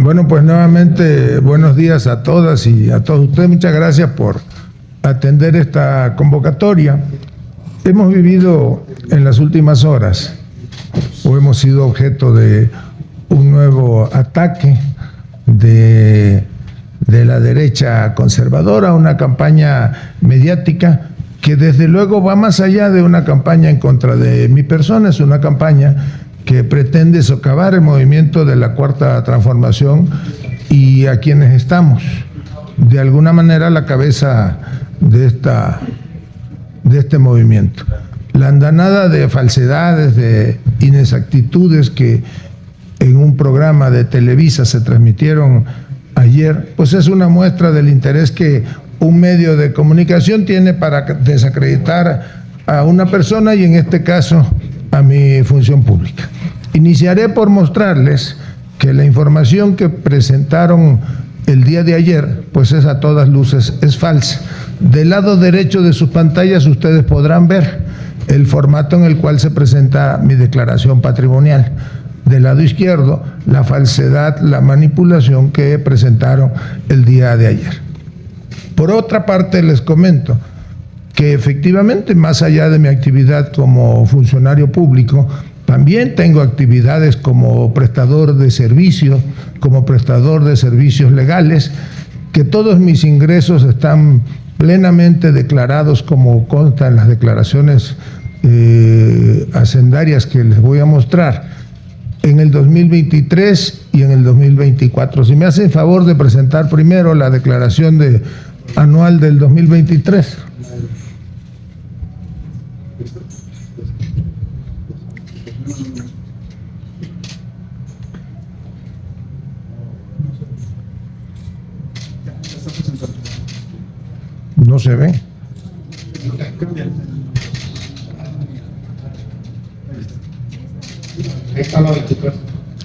Bueno, pues nuevamente buenos días a todas y a todos ustedes. Muchas gracias por atender esta convocatoria. Hemos vivido en las últimas horas, o hemos sido objeto de un nuevo ataque de la derecha conservadora, una campaña mediática que desde luego va más allá de una campaña en contra de mi persona. Es una campaña que pretende socavar el movimiento de la Cuarta Transformación y a quienes estamos de alguna manera a la cabeza de este movimiento. La andanada de falsedades, de inexactitudes que en un programa de Televisa se transmitieron ayer, pues es una muestra del interés que un medio de comunicación tiene para desacreditar a una persona y en este caso a mi función pública. Iniciaré por mostrarles que la información que presentaron el día de ayer, pues es a todas luces, es falsa. Del lado derecho de sus pantallas ustedes podrán ver el formato en el cual se presenta mi declaración patrimonial. Del lado izquierdo, la falsedad, la manipulación que presentaron el día de ayer. Por otra parte, les comento que efectivamente, más allá de mi actividad como funcionario público, también tengo actividades como prestador de servicios, legales, que todos mis ingresos están plenamente declarados como consta en las declaraciones hacendarias que les voy a mostrar en el 2023 y en el 2024. Si me hacen favor de presentar primero la declaración anual del 2023. No se ve.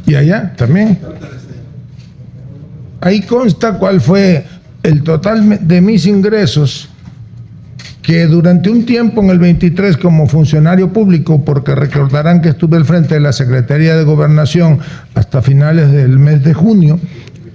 Y allá también. Ahí consta cuál fue el total de mis ingresos, que durante un tiempo en el 23 como funcionario público, porque recordarán que estuve al frente de la Secretaría de Gobernación hasta finales del mes de junio,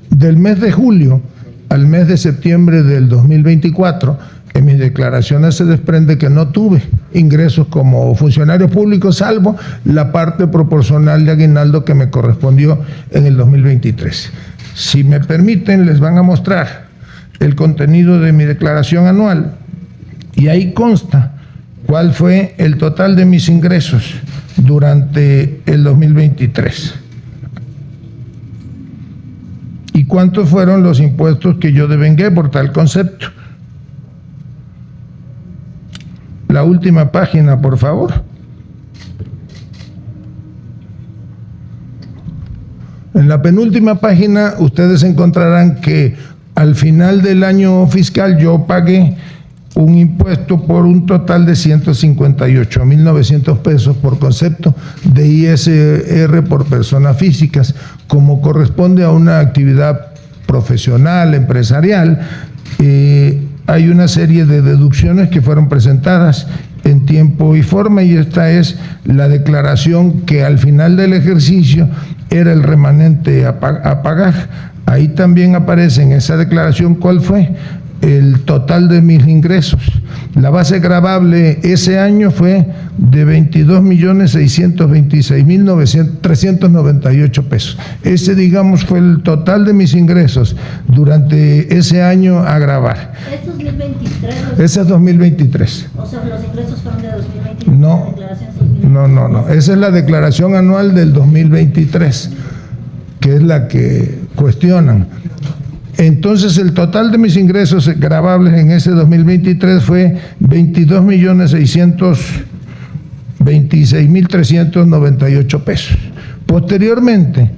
del mes de julio al mes de septiembre del 2024, en mis declaraciones se desprende que no tuve ingresos como funcionario público, salvo la parte proporcional de aguinaldo que me correspondió en el 2023. Si me permiten, les van a mostrar el contenido de mi declaración anual y ahí consta cuál fue el total de mis ingresos durante el 2023. ¿Y cuántos fueron los impuestos que yo devengué por tal concepto? La última página, por favor. En la penúltima página ustedes encontrarán que al final del año fiscal yo pagué un impuesto por un total de 158.900 pesos por concepto de ISR por personas físicas, como corresponde a una actividad profesional, empresarial. Hay una serie de deducciones que fueron presentadas en tiempo y forma y esta es la declaración que al final del ejercicio era el remanente a pagar. Ahí también aparece en esa declaración cuál fue el total de mis ingresos. La base gravable ese año fue de 22.626.398 pesos. Ese, digamos, fue el total de mis ingresos durante ese año a gravar. ¿Es 2023? Ese es 2023. O sea, los ingresos fueron de 2023. No. Esa es la declaración anual del 2023, que es la que cuestionan. Entonces, el total de mis ingresos gravables en ese 2023 fue 22.626.398 pesos. Posteriormente,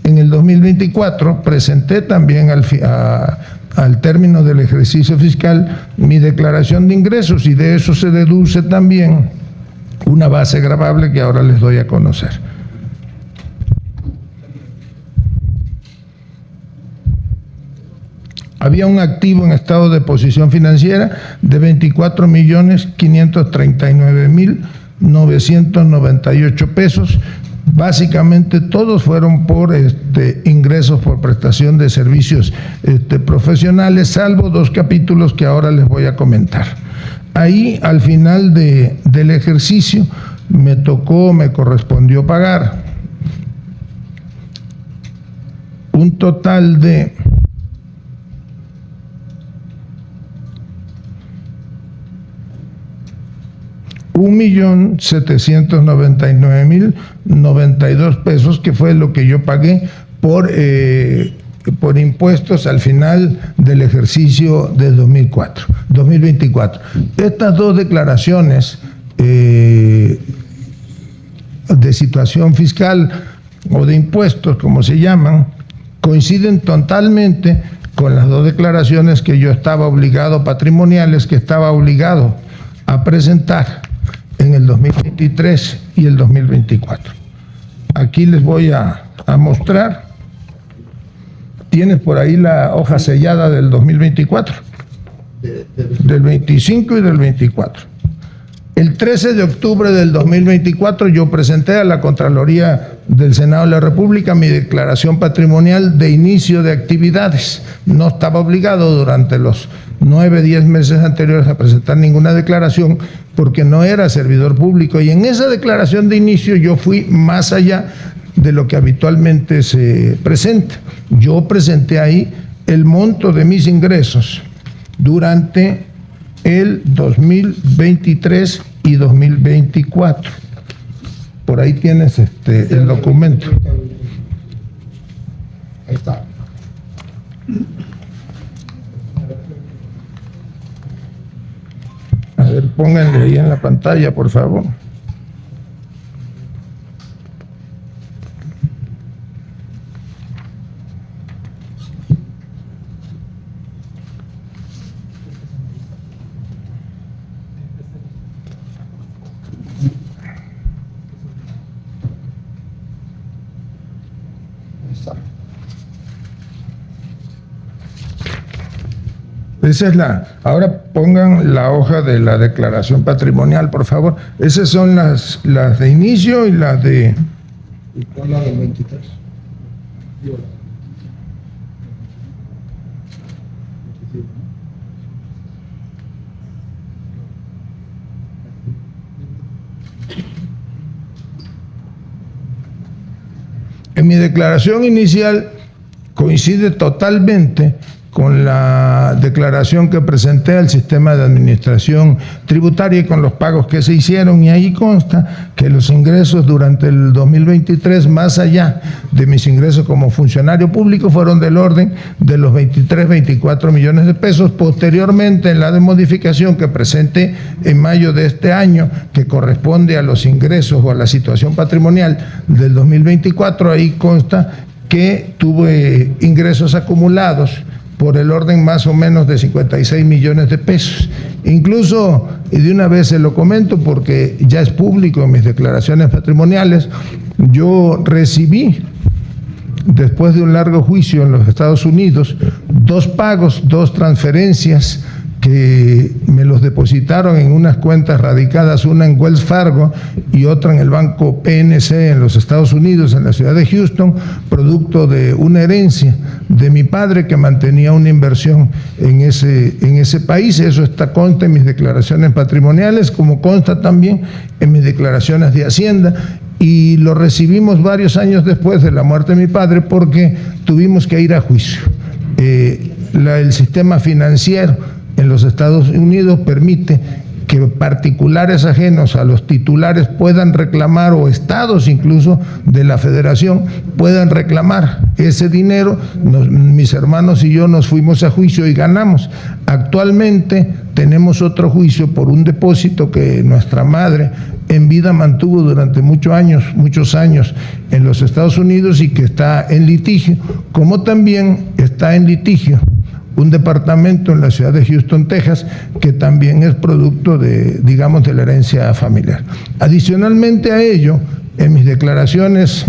en el 2024, presenté también al término del ejercicio fiscal mi declaración de ingresos y de eso se deduce también una base gravable que ahora les doy a conocer. Había un activo en estado de posición financiera de 24.539.998 pesos, básicamente todos fueron por ingresos por prestación de servicios profesionales, salvo 2 capítulos que ahora les voy a comentar. Ahí, al final del ejercicio, me correspondió pagar un total de $1.799.092, que fue lo que yo pagué por impuestos al final del ejercicio de 2024. Estas 2 declaraciones de situación fiscal o de impuestos, como se llaman, coinciden totalmente con las 2 declaraciones que yo estaba obligado, patrimoniales, que estaba obligado a presentar en el 2023 y el 2024. Aquí les voy a mostrar. ¿Tienes por ahí la hoja sellada del 2024? Del 25 y del 24. El 13 de octubre del 2024 yo presenté a la Contraloría del Senado de la República mi declaración patrimonial de inicio de actividades. No estaba obligado durante los 9-10 meses anteriores a presentar ninguna declaración porque no era servidor público, y en esa declaración de inicio yo fui más allá de lo que habitualmente se presenta. Yo presenté ahí el monto de mis ingresos durante el 2023 y 2024. Por ahí tienes el documento. Ahí está. A ver, pónganle ahí en la pantalla, por favor. Esa es ahora pongan la hoja de la declaración patrimonial, por favor. Esas son las de inicio y las de... ¿Y cuál la del 23? En mi declaración inicial coincide totalmente con la declaración que presenté al sistema de administración tributaria y con los pagos que se hicieron, y ahí consta que los ingresos durante el 2023, más allá de mis ingresos como funcionario público, fueron del orden de los 23-24 millones de pesos. Posteriormente, en la de modificación que presenté en mayo de este año, que corresponde a los ingresos o a la situación patrimonial del 2024, ahí consta que tuve ingresos acumulados por el orden más o menos de 56 millones de pesos. Incluso, y de una vez se lo comento porque ya es público en mis declaraciones patrimoniales, yo recibí, después de un largo juicio en los Estados Unidos, 2 pagos, 2 transferencias que me los depositaron en unas cuentas radicadas, una en Wells Fargo y otra en el banco PNC en los Estados Unidos, en la ciudad de Houston, producto de una herencia de mi padre que mantenía una inversión en ese país. Eso consta en mis declaraciones patrimoniales, como consta también en mis declaraciones de Hacienda, y lo recibimos varios años después de la muerte de mi padre porque tuvimos que ir a juicio. El sistema financiero en los Estados Unidos permite que particulares ajenos a los titulares puedan reclamar, o estados incluso de la federación puedan reclamar ese dinero. Mis hermanos y yo nos fuimos a juicio y ganamos. Actualmente tenemos otro juicio por un depósito que nuestra madre en vida mantuvo durante muchos años en los Estados Unidos y que está en litigio, como también está en litigio un departamento en la ciudad de Houston, Texas, que también es producto de la herencia familiar. Adicionalmente a ello, en mis declaraciones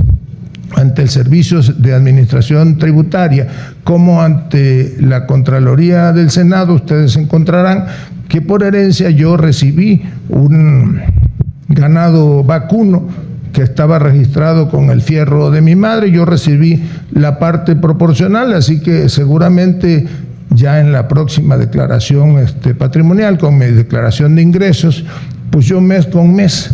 ante el Servicio de Administración Tributaria, como ante la Contraloría del Senado, ustedes encontrarán que por herencia yo recibí un ganado vacuno que estaba registrado con el fierro de mi madre. Yo recibí la parte proporcional, así que seguramente ya en la próxima declaración patrimonial, con mi declaración de ingresos, pues yo mes con mes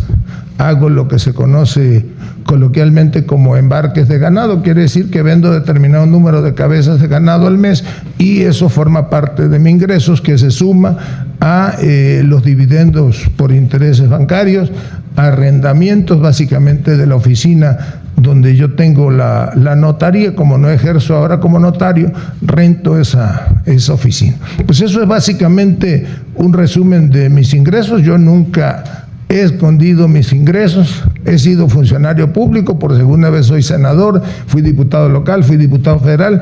hago lo que se conoce coloquialmente como embarques de ganado. Quiere decir que vendo determinado número de cabezas de ganado al mes y eso forma parte de mis ingresos, que se suma a los dividendos por intereses bancarios, arrendamientos básicamente de la oficina donde yo tengo la notaría. Como no ejerzo ahora como notario, rento esa oficina. Pues eso es básicamente un resumen de mis ingresos. Yo nunca he escondido mis ingresos, he sido funcionario público, por segunda vez soy senador, fui diputado local, fui diputado federal,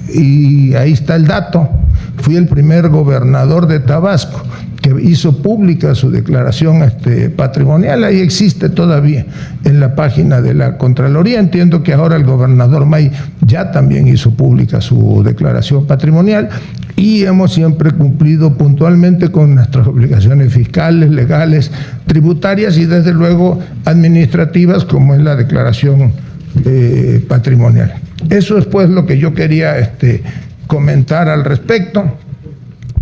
y ahí está el dato, fui el primer gobernador de Tabasco que hizo pública su declaración patrimonial. Ahí existe todavía en la página de la Contraloría. Entiendo que ahora el gobernador May ya también hizo pública su declaración patrimonial y hemos siempre cumplido puntualmente con nuestras obligaciones fiscales, legales, tributarias y desde luego administrativas, como es la declaración patrimonial. Eso es pues lo que yo quería comentar al respecto.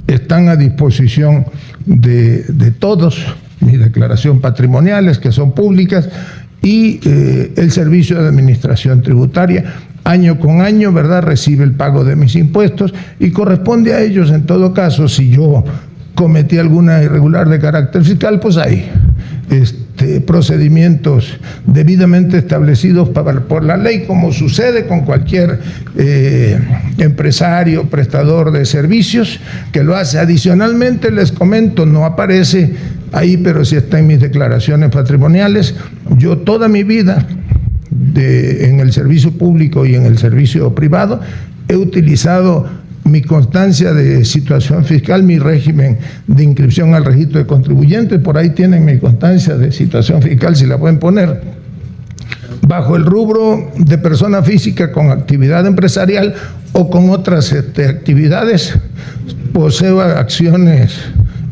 Están a disposición de todos mis declaraciones patrimoniales, que son públicas, y el Servicio de Administración Tributaria, año con año, ¿verdad?, recibe el pago de mis impuestos y corresponde a ellos, en todo caso, si yo cometí alguna irregular de carácter fiscal, pues hay procedimientos debidamente establecidos por la ley, como sucede con cualquier empresario, prestador de servicios que lo hace. Adicionalmente, les comento, no aparece ahí, pero sí está en mis declaraciones patrimoniales, yo toda mi vida en el servicio público y en el servicio privado he utilizado mi constancia de situación fiscal, mi régimen de inscripción al registro de contribuyentes. Por ahí tienen mi constancia de situación fiscal, si la pueden poner. Bajo el rubro de persona física con actividad empresarial o con otras actividades, poseo acciones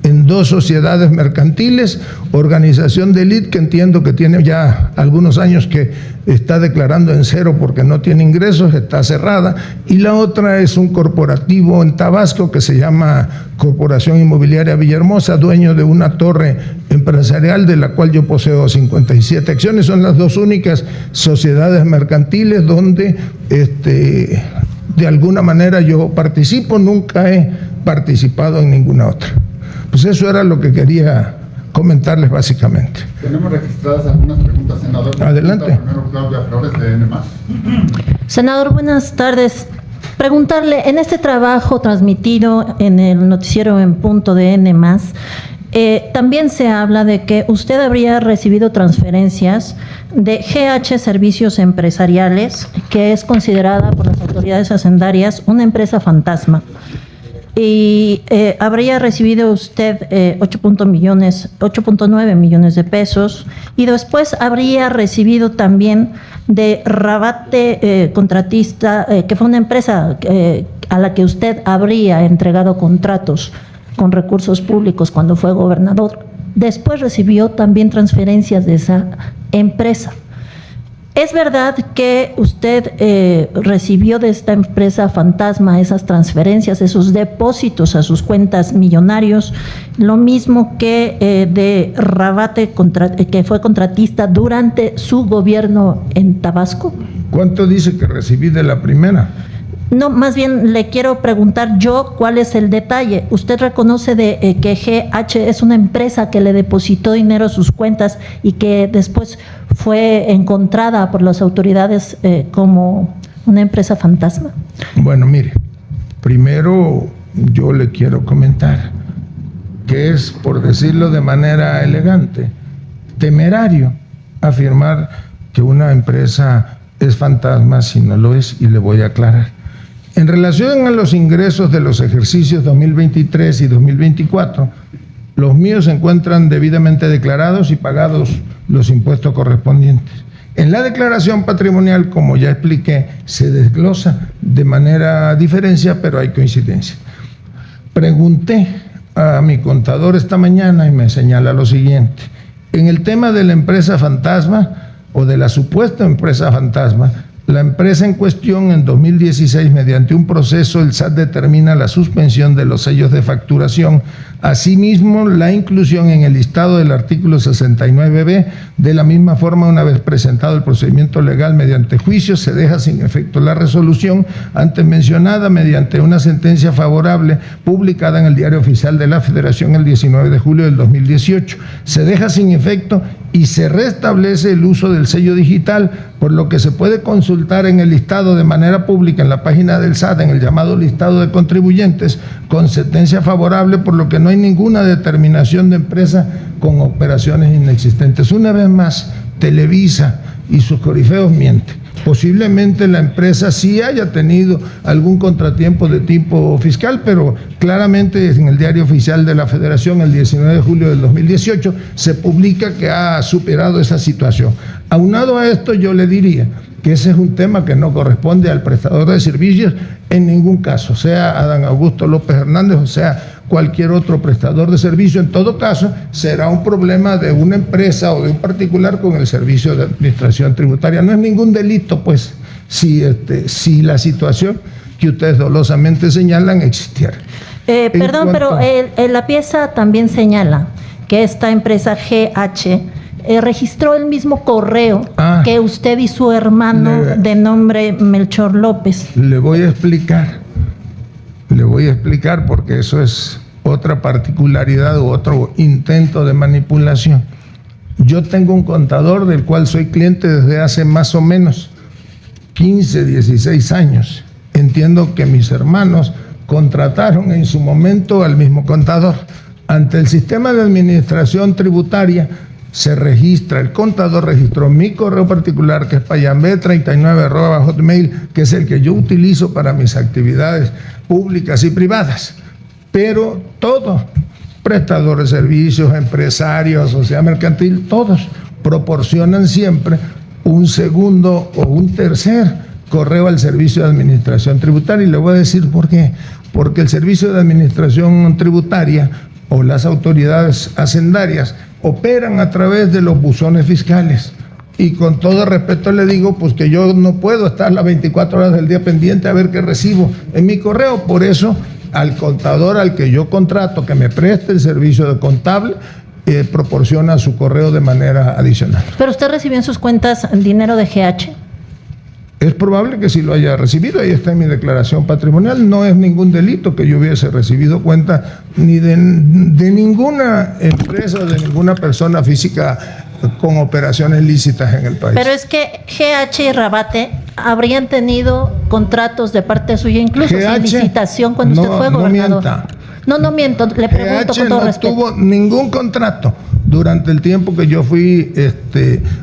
en 2 sociedades mercantiles, organización de élite que entiendo que tiene ya algunos años que está declarando en cero porque no tiene ingresos, está cerrada, y la otra es un corporativo en Tabasco que se llama Corporación Inmobiliaria Villahermosa, dueño de una torre empresarial de la cual yo poseo 57 acciones. Son las 2 únicas sociedades mercantiles donde de alguna manera yo participo, nunca he participado en ninguna otra. Pues eso era lo que quería comentarles básicamente. Tenemos registradas algunas preguntas, senador. Adelante. Primero, Claudia Flores, de N+. Senador, buenas tardes. Preguntarle, en este trabajo transmitido en el noticiero En Punto de N+, también se habla de que usted habría recibido transferencias de GH Servicios Empresariales, que es considerada por las autoridades hacendarias una empresa fantasma. Y habría recibido usted 8.9 millones de pesos, y después habría recibido también de Rabate Contratista, que fue una empresa a la que usted habría entregado contratos con recursos públicos cuando fue gobernador. Después recibió también transferencias de esa empresa. ¿Es verdad que usted recibió de esta empresa fantasma esas transferencias, esos depósitos a sus cuentas millonarios, lo mismo que de Rabate, que fue contratista durante su gobierno en Tabasco? ¿Cuánto dice que recibí de la primera? No, más bien le quiero preguntar yo cuál es el detalle. ¿Usted reconoce que GH es una empresa que le depositó dinero a sus cuentas y que después fue encontrada por las autoridades como una empresa fantasma? Bueno, mire, primero yo le quiero comentar que es, por decirlo de manera elegante, temerario afirmar que una empresa es fantasma si no lo es, y le voy a aclarar. En relación a los ingresos de los ejercicios 2023 y 2024, los míos se encuentran debidamente declarados y pagados los impuestos correspondientes. En la declaración patrimonial, como ya expliqué, se desglosa de manera diferencia, pero hay coincidencia. Pregunté a mi contador esta mañana y me señala lo siguiente: En el tema de la empresa fantasma o de la supuesta empresa fantasma, la empresa en cuestión en 2016, mediante un proceso, el SAT determina la suspensión de los sellos de facturación, asimismo la inclusión en el listado del artículo 69b. De la misma forma, una vez presentado el procedimiento legal mediante juicio, se deja sin efecto la resolución antes mencionada mediante una sentencia favorable publicada en el Diario Oficial de la Federación el 19 de julio del 2018. Se deja sin efecto y se restablece el uso del sello digital, por lo que se puede consultar en el listado de manera pública en la página del SAT, en el llamado listado de contribuyentes, con sentencia favorable, por lo que no hay ninguna determinación de empresa con operaciones inexistentes. Una vez más, Televisa y sus corifeos mienten. Posiblemente la empresa sí haya tenido algún contratiempo de tipo fiscal, pero claramente en el Diario Oficial de la Federación, el 19 de julio del 2018, se publica que ha superado esa situación. Aunado a esto, yo le diría que ese es un tema que no corresponde al prestador de servicios en ningún caso, sea Adán Augusto López Hernández o sea cualquier otro prestador de servicio. En todo caso, será un problema de una empresa o de un particular con el servicio de administración tributaria. No es ningún delito, pues, si la situación que ustedes dolosamente señalan existiera. Perdón, pero la pieza también señala que esta empresa GH registró el mismo correo que usted y su hermano de nombre Melchor López. Le voy a explicar porque eso es otra particularidad u otro intento de manipulación. Yo tengo un contador del cual soy cliente desde hace más o menos 15, 16 años. Entiendo que mis hermanos contrataron en su momento al mismo contador. Ante el sistema de administración tributaria se registra, el contador registró mi correo particular, que es payambe39@hotmail, que es el que yo utilizo para mis actividades públicas y privadas. Pero todos, prestadores de servicios, empresarios, sociedad mercantil, todos proporcionan siempre un segundo o un tercer correo al Servicio de Administración Tributaria. Y le voy a decir por qué. Porque el Servicio de Administración Tributaria o las autoridades hacendarias operan a través de los buzones fiscales. Y con todo respeto le digo, pues que yo no puedo estar las 24 horas del día pendiente a ver qué recibo en mi correo. Por eso, al contador al que yo contrato, que me preste el servicio de contable, proporciona su correo de manera adicional. ¿Pero usted recibió en sus cuentas dinero de GH? Es probable que sí lo haya recibido, ahí está en mi declaración patrimonial. No es ningún delito que yo hubiese recibido cuenta ni de ninguna empresa o de ninguna persona física con operaciones lícitas en el país. Pero es que GH y Rabate habrían tenido contratos de parte suya, incluso sin licitación cuando usted fue gobernador. No miento, le pregunto con todo respeto. No tuvo ningún contrato durante el tiempo que yo fui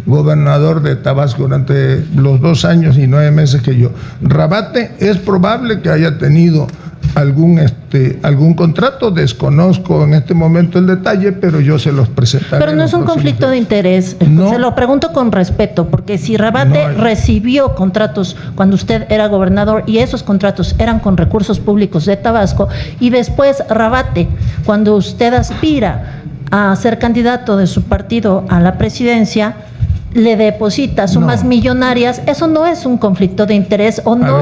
gobernador de Tabasco, durante los 2 años y 9 meses que yo. Rabate es probable que haya tenido algún contrato, desconozco en este momento el detalle, pero yo se los presentaré. Pero no es un conflicto de interés, no, se lo pregunto con respeto, porque si Rabate recibió contratos cuando usted era gobernador y esos contratos eran con recursos públicos de Tabasco, y después Rabate, cuando usted aspira a ser candidato de su partido a la presidencia, le deposita sumas millonarias, ¿eso no es un conflicto de interés o no?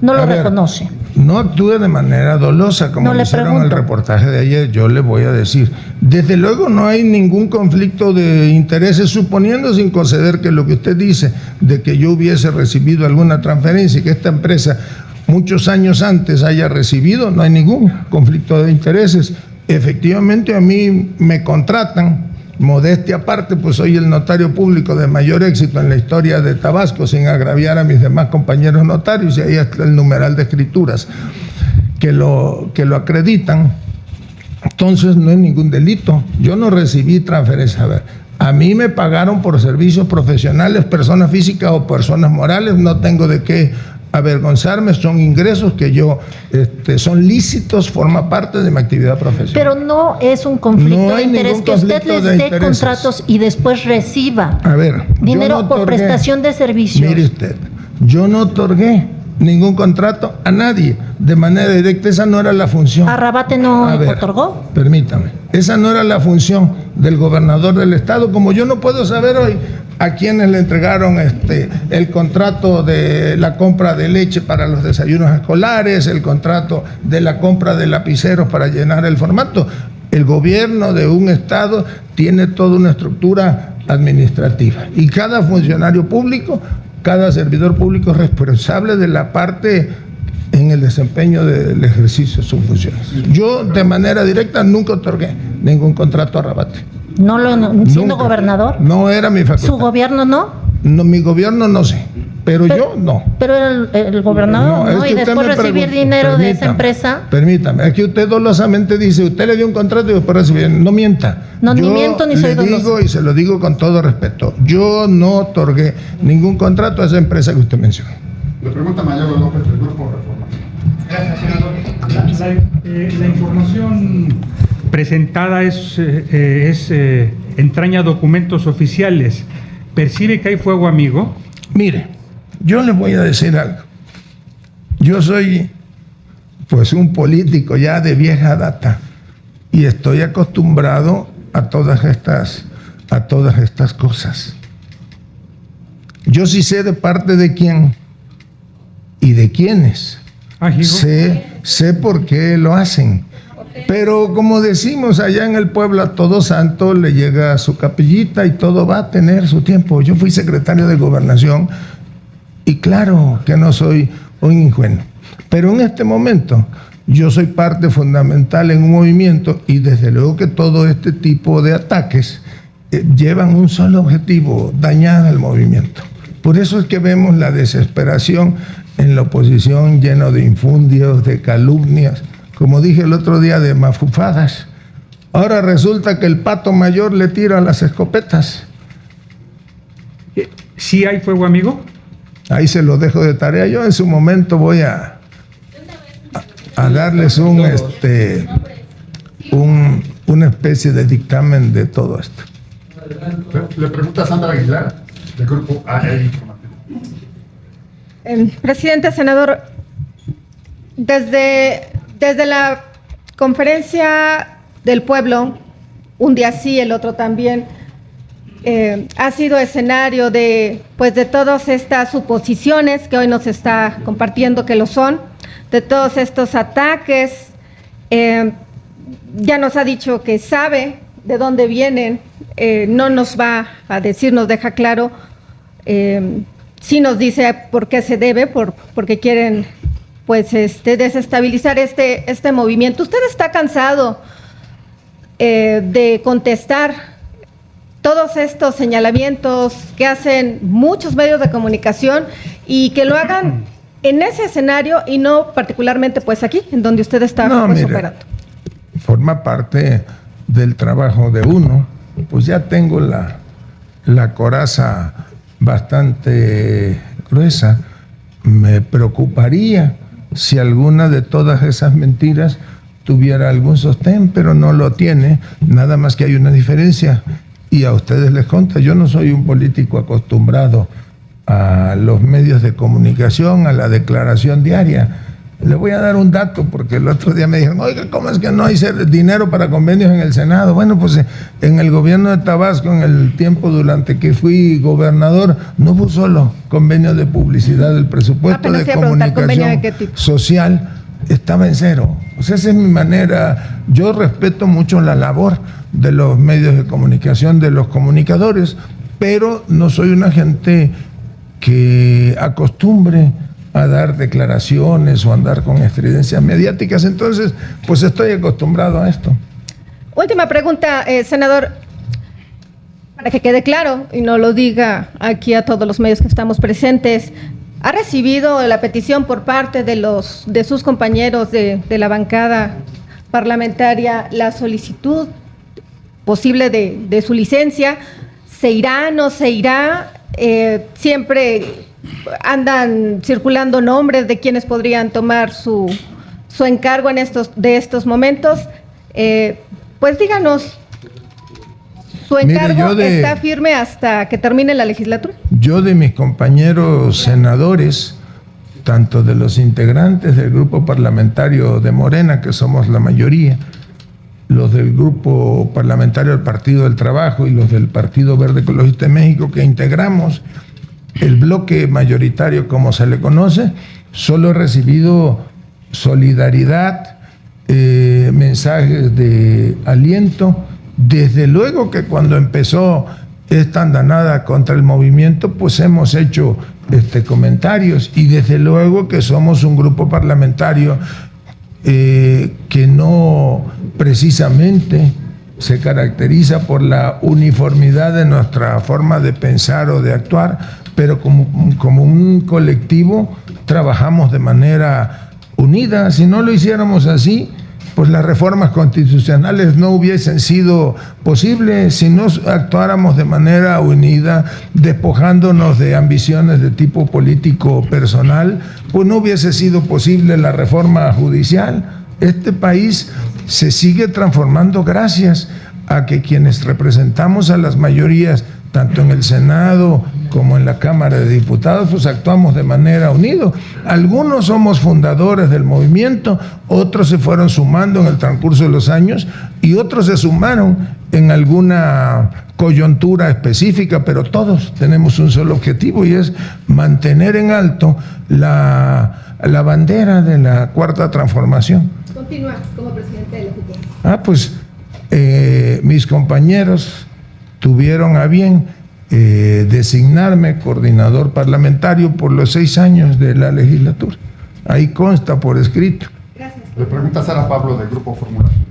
No lo reconoce. No actúe de manera dolosa, como lo hicieron en el reportaje de ayer. Yo le voy a decir, desde luego no hay ningún conflicto de intereses, suponiendo sin conceder que lo que usted dice, de que yo hubiese recibido alguna transferencia y que esta empresa muchos años antes haya recibido, no hay ningún conflicto de intereses. Efectivamente a mí me contratan, modestia aparte, pues soy el notario público de mayor éxito en la historia de Tabasco, sin agraviar a mis demás compañeros notarios, y ahí está el numeral de escrituras que lo acreditan. Entonces no es ningún delito. Yo no recibí transferencia. A ver, a mí me pagaron por servicios profesionales, personas físicas o personas morales, no tengo de qué avergonzarme, son ingresos que yo, son lícitos, forma parte de mi actividad profesional. Pero no es un conflicto de interés que usted les dé contratos y después reciba dinero por prestación de servicios. Mire usted, yo no otorgué ningún contrato a nadie de manera directa. Esa no era la función. ¿A Rabate no A ver, otorgó? Permítame. Esa no era la función del gobernador del estado. Como yo no puedo saber hoy a quienes le entregaron el contrato de la compra de leche para los desayunos escolares, el contrato de la compra de lapiceros para llenar el formato. El gobierno de un estado tiene toda una estructura administrativa y cada funcionario público, cada servidor público es responsable de la parte en el desempeño del ejercicio de sus funciones. Yo de manera directa nunca otorgué ningún contrato a Rabate. Siendo Nunca. gobernador. No era mi facultad. ¿Su gobierno no? No, mi gobierno no sé, pero yo no. Pero el gobernador, es ¿no? que Y usted después me recibir pregunta, dinero de esa empresa. Permítame, es que usted dolosamente dice, usted le dio un contrato y después recibió. No mienta. No, ni miento ni soy le dolosa. digo, y se lo digo con todo respeto, yo no otorgué ningún contrato a esa empresa que usted menciona. Le pregunta Mayor López del Grupo Reforma. Gracias, senador. La información presentada entraña documentos oficiales. ¿Percibe que hay fuego amigo? Mire, yo les voy a decir algo. Yo soy pues un político ya de vieja data y estoy acostumbrado a todas estas cosas. Yo sí sé de parte de quién y de quiénes. Sé por qué lo hacen. Pero como decimos allá en el pueblo, a todo santo le llega su capillita y todo va a tener su tiempo. Yo fui secretario de Gobernación y claro que no soy un ingenuo. Pero en este momento yo soy parte fundamental en un movimiento y desde luego que todo este tipo de ataques llevan un solo objetivo, dañar al movimiento. Por eso es que vemos la desesperación en la oposición, lleno de infundios, de calumnias, como dije el otro día, de mafufadas. Ahora resulta que el Pato Mayor le tira las escopetas. ¿Sí hay fuego amigo? Ahí se lo dejo de tarea. Yo en su momento voy a darles una especie de dictamen de todo esto. Le pregunta Sandra Aguilar del Grupo AE Informativo. Presidente, senador, desde la conferencia del pueblo, un día sí, el otro también, ha sido escenario de todas estas suposiciones que hoy nos está compartiendo que lo son, de todos estos ataques. Ya nos ha dicho que sabe de dónde vienen, no nos va a decir, nos deja claro, sí nos dice por qué se debe, porque quieren desestabilizar este movimiento. ¿Usted está cansado de contestar todos estos señalamientos que hacen muchos medios de comunicación y que lo hagan en ese escenario y no particularmente aquí, en donde usted está operando? Forma parte del trabajo de uno. Pues ya tengo la coraza bastante gruesa. Me preocuparía si alguna de todas esas mentiras tuviera algún sostén, pero no lo tiene, nada más que hay una diferencia, y a ustedes les consta, yo no soy un político acostumbrado a los medios de comunicación, a la declaración diaria. Le voy a dar un dato, porque el otro día me dijeron, oiga, ¿cómo es que no hay dinero para convenios en el Senado? Bueno, pues en el gobierno de Tabasco, en el tiempo durante que fui gobernador, no hubo solo convenio de publicidad, el presupuesto de comunicación social estaba en cero. O sea, esa es mi manera. Yo respeto mucho la labor de los medios de comunicación, de los comunicadores, pero no soy una gente que acostumbre a dar declaraciones o andar con estridencias mediáticas. Entonces, pues estoy acostumbrado a esto. Última pregunta, senador, para que quede claro y no lo diga aquí a todos los medios que estamos presentes. ¿Ha recibido la petición por parte de sus compañeros de la bancada parlamentaria la solicitud posible de su licencia? ¿Se irá, no se irá? Siempre andan circulando nombres de quienes podrían tomar su encargo en estos momentos. Pues díganos, ¿su encargo está firme hasta que termine la legislatura? Yo de mis compañeros senadores tanto de los integrantes del grupo parlamentario de Morena, que somos la mayoría, los del grupo parlamentario del Partido del Trabajo y los del Partido Verde Ecologista de México, que integramos el bloque mayoritario, como se le conoce, solo he recibido solidaridad, mensajes de aliento. Desde luego que cuando empezó esta andanada contra el movimiento, pues hemos hecho comentarios, y desde luego que somos un grupo parlamentario que no precisamente se caracteriza por la uniformidad de nuestra forma de pensar o de actuar, pero como un colectivo trabajamos de manera unida. Si no lo hiciéramos así, pues las reformas constitucionales no hubiesen sido posibles. Si no actuáramos de manera unida, despojándonos de ambiciones de tipo político personal, pues no hubiese sido posible la reforma judicial. Este país se sigue transformando gracias a que quienes representamos a las mayorías, tanto en el Senado como en la Cámara de Diputados, pues actuamos de manera unida. Algunos somos fundadores del movimiento, otros se fueron sumando en el transcurso de los años y otros se sumaron en alguna coyuntura específica, pero todos tenemos un solo objetivo, y es mantener en alto la bandera de la Cuarta Transformación. Continúa como presidente del Ejecutivo. Pues mis compañeros tuvieron a bien designarme coordinador parlamentario por los 6 años de la legislatura. Ahí consta por escrito. Gracias. Le pregunta Sara Pablo del Grupo Formulación.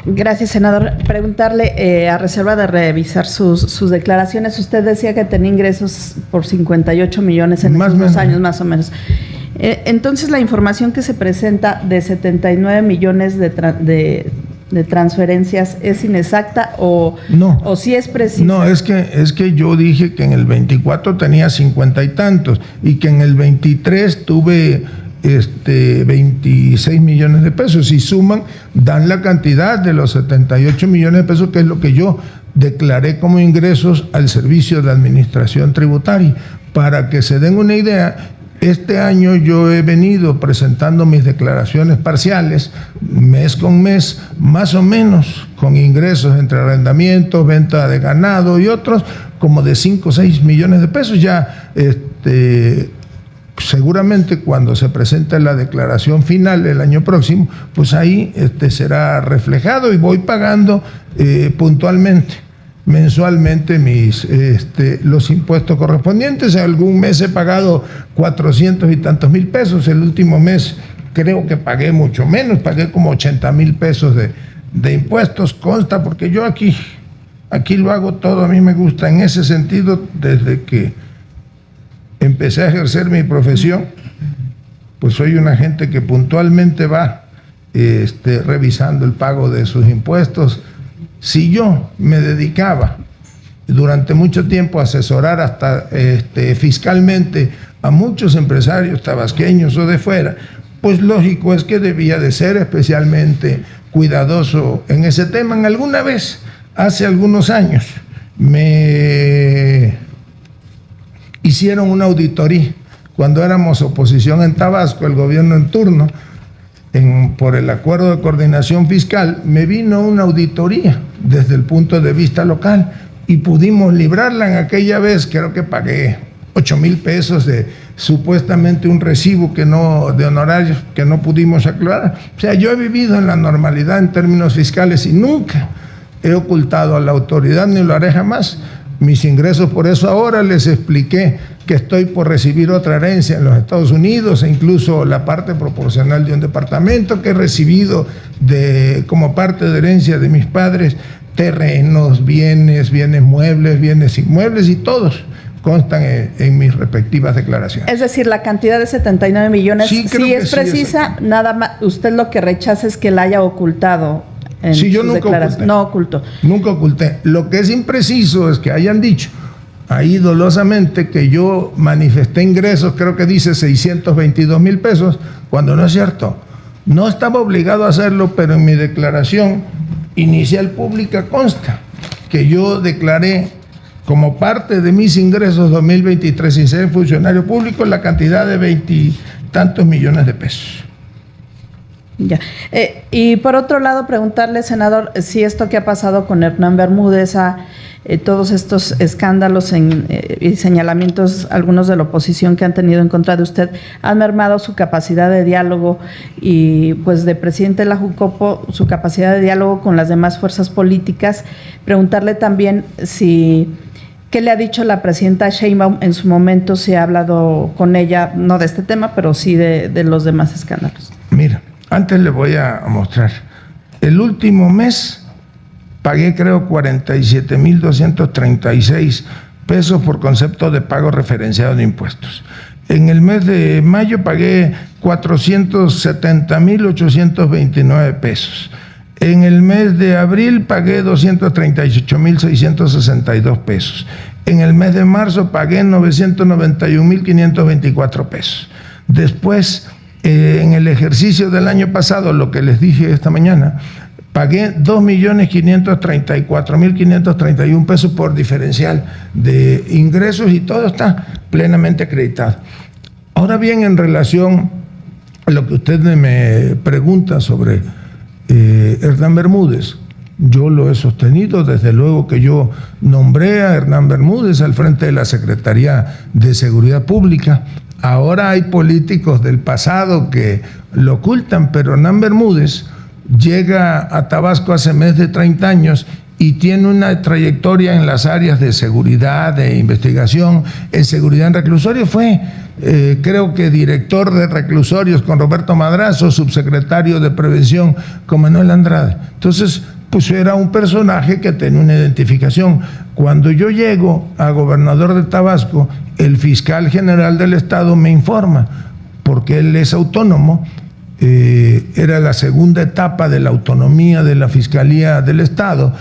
Gracias, senador. Preguntarle, a reserva de revisar sus declaraciones, usted decía que tenía ingresos por 58 millones en estos 2 años, más o menos. Entonces, la información que se presenta de 79 millones de transferencias, ¿es inexacta o sí es precisa? No, es que yo dije que en el 24 tenía 50 y tantos y que en el 23 tuve 26 millones de pesos. Si suman, dan la cantidad de los 78 millones de pesos, que es lo que yo declaré como ingresos al Servicio de Administración Tributaria. Para que se den una idea, este año yo he venido presentando mis declaraciones parciales mes con mes, más o menos, con ingresos entre arrendamientos, venta de ganado y otros, como de 5 o 6 millones de pesos. Ya seguramente cuando se presente la declaración final el año próximo, pues ahí será reflejado, y voy pagando puntualmente, mensualmente los impuestos correspondientes. Algún mes he pagado 400 y tantos mil pesos. El último mes creo que pagué mucho menos, pagué como 80,000 pesos de impuestos. Consta, porque yo aquí lo hago todo, a mí me gusta. En ese sentido, desde que empecé a ejercer mi profesión, pues soy una gente que puntualmente va revisando el pago de sus impuestos. Si yo me dedicaba durante mucho tiempo a asesorar hasta fiscalmente a muchos empresarios tabasqueños o de fuera, pues lógico es que debía de ser especialmente cuidadoso en ese tema. En alguna vez, hace algunos años, me hicieron una auditoría cuando éramos oposición en Tabasco, el gobierno en turno. Por el acuerdo de coordinación fiscal, me vino una auditoría desde el punto de vista local y pudimos librarla. En aquella vez creo que pagué 8,000 pesos de supuestamente un recibo de honorarios que no pudimos aclarar. O sea, yo he vivido en la normalidad en términos fiscales y nunca he ocultado a la autoridad, ni lo haré jamás, mis ingresos. Por eso ahora les expliqué que estoy por recibir otra herencia en los Estados Unidos, e incluso la parte proporcional de un departamento que he recibido como parte de herencia de mis padres, terrenos, bienes muebles, bienes inmuebles, y todos constan en mis respectivas declaraciones. Es decir, la cantidad de 79 millones sí es precisa, nada más. Usted lo que rechaza es que la haya ocultado. Sí, yo nunca oculté. No ocultó. Nunca oculté. Lo que es impreciso es que hayan dicho ahí dolosamente que yo manifesté ingresos, creo que dice 622,000 pesos, cuando no es cierto. No estaba obligado a hacerlo, pero en mi declaración inicial pública consta que yo declaré como parte de mis ingresos 2023 sin ser funcionario público la cantidad de tantos millones de pesos. Ya. Y por otro lado, preguntarle, senador, si esto que ha pasado con Hernán Bermúdez, todos estos escándalos y señalamientos, algunos de la oposición que han tenido en contra de usted, han mermado su capacidad de diálogo y, pues, de presidente de la Jucopo, su capacidad de diálogo con las demás fuerzas políticas. Preguntarle también ¿qué le ha dicho la presidenta Sheinbaum en su momento? Si ha hablado con ella, no de este tema, pero sí de los demás escándalos. Mira, antes le voy a mostrar. El último mes pagué, creo, 47,236 pesos por concepto de pago referenciado de impuestos. En el mes de mayo pagué 470,829 pesos. En el mes de abril pagué 238,662 pesos. En el mes de marzo pagué 991,524 pesos. Después, en el ejercicio del año pasado, lo que les dije esta mañana, pagué 2,534,531 pesos por diferencial de ingresos y todo está plenamente acreditado. Ahora bien, en relación a lo que usted me pregunta sobre Hernán Bermúdez, yo lo he sostenido desde luego que yo nombré a Hernán Bermúdez al frente de la Secretaría de Seguridad Pública. Ahora hay políticos del pasado que lo ocultan, pero Hernán Bermúdez llega a Tabasco hace más de 30 años y tiene una trayectoria en las áreas de seguridad, de investigación, en seguridad en reclusorios. Fue, creo que director de reclusorios con Roberto Madrazo, subsecretario de Prevención con Manuel Andrade. Entonces, pues era un personaje que tenía una identificación. Cuando yo llego a gobernador de Tabasco, el fiscal general del estado me informa, porque él es autónomo, era la segunda etapa de la autonomía de la Fiscalía del Estado,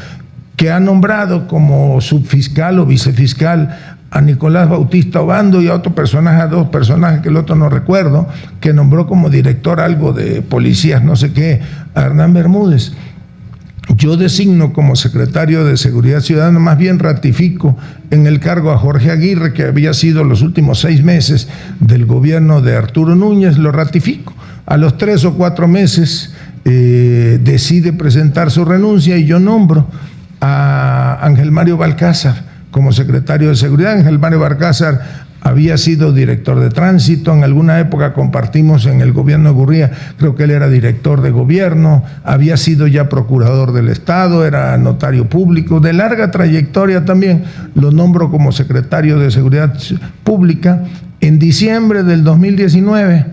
que ha nombrado como subfiscal o vicefiscal a Nicolás Bautista Obando y a otro personaje, a dos personajes que el otro no recuerdo, que nombró como director algo de policías, no sé qué, a Hernán Bermúdez. Yo designo como secretario de Seguridad Ciudadana, más bien ratifico en el cargo a Jorge Aguirre, que había sido los últimos 6 meses del gobierno de Arturo Núñez, lo ratifico. A los 3 o 4 meses decide presentar su renuncia y yo nombro a Ángel Mario Balcázar como secretario de Seguridad. Ángel Mario Balcázar había sido director de tránsito, en alguna época compartimos en el gobierno de Gurría, creo que él era director de gobierno, había sido ya procurador del Estado, era notario público, de larga trayectoria también, lo nombro como secretario de Seguridad Pública. En diciembre del 2019,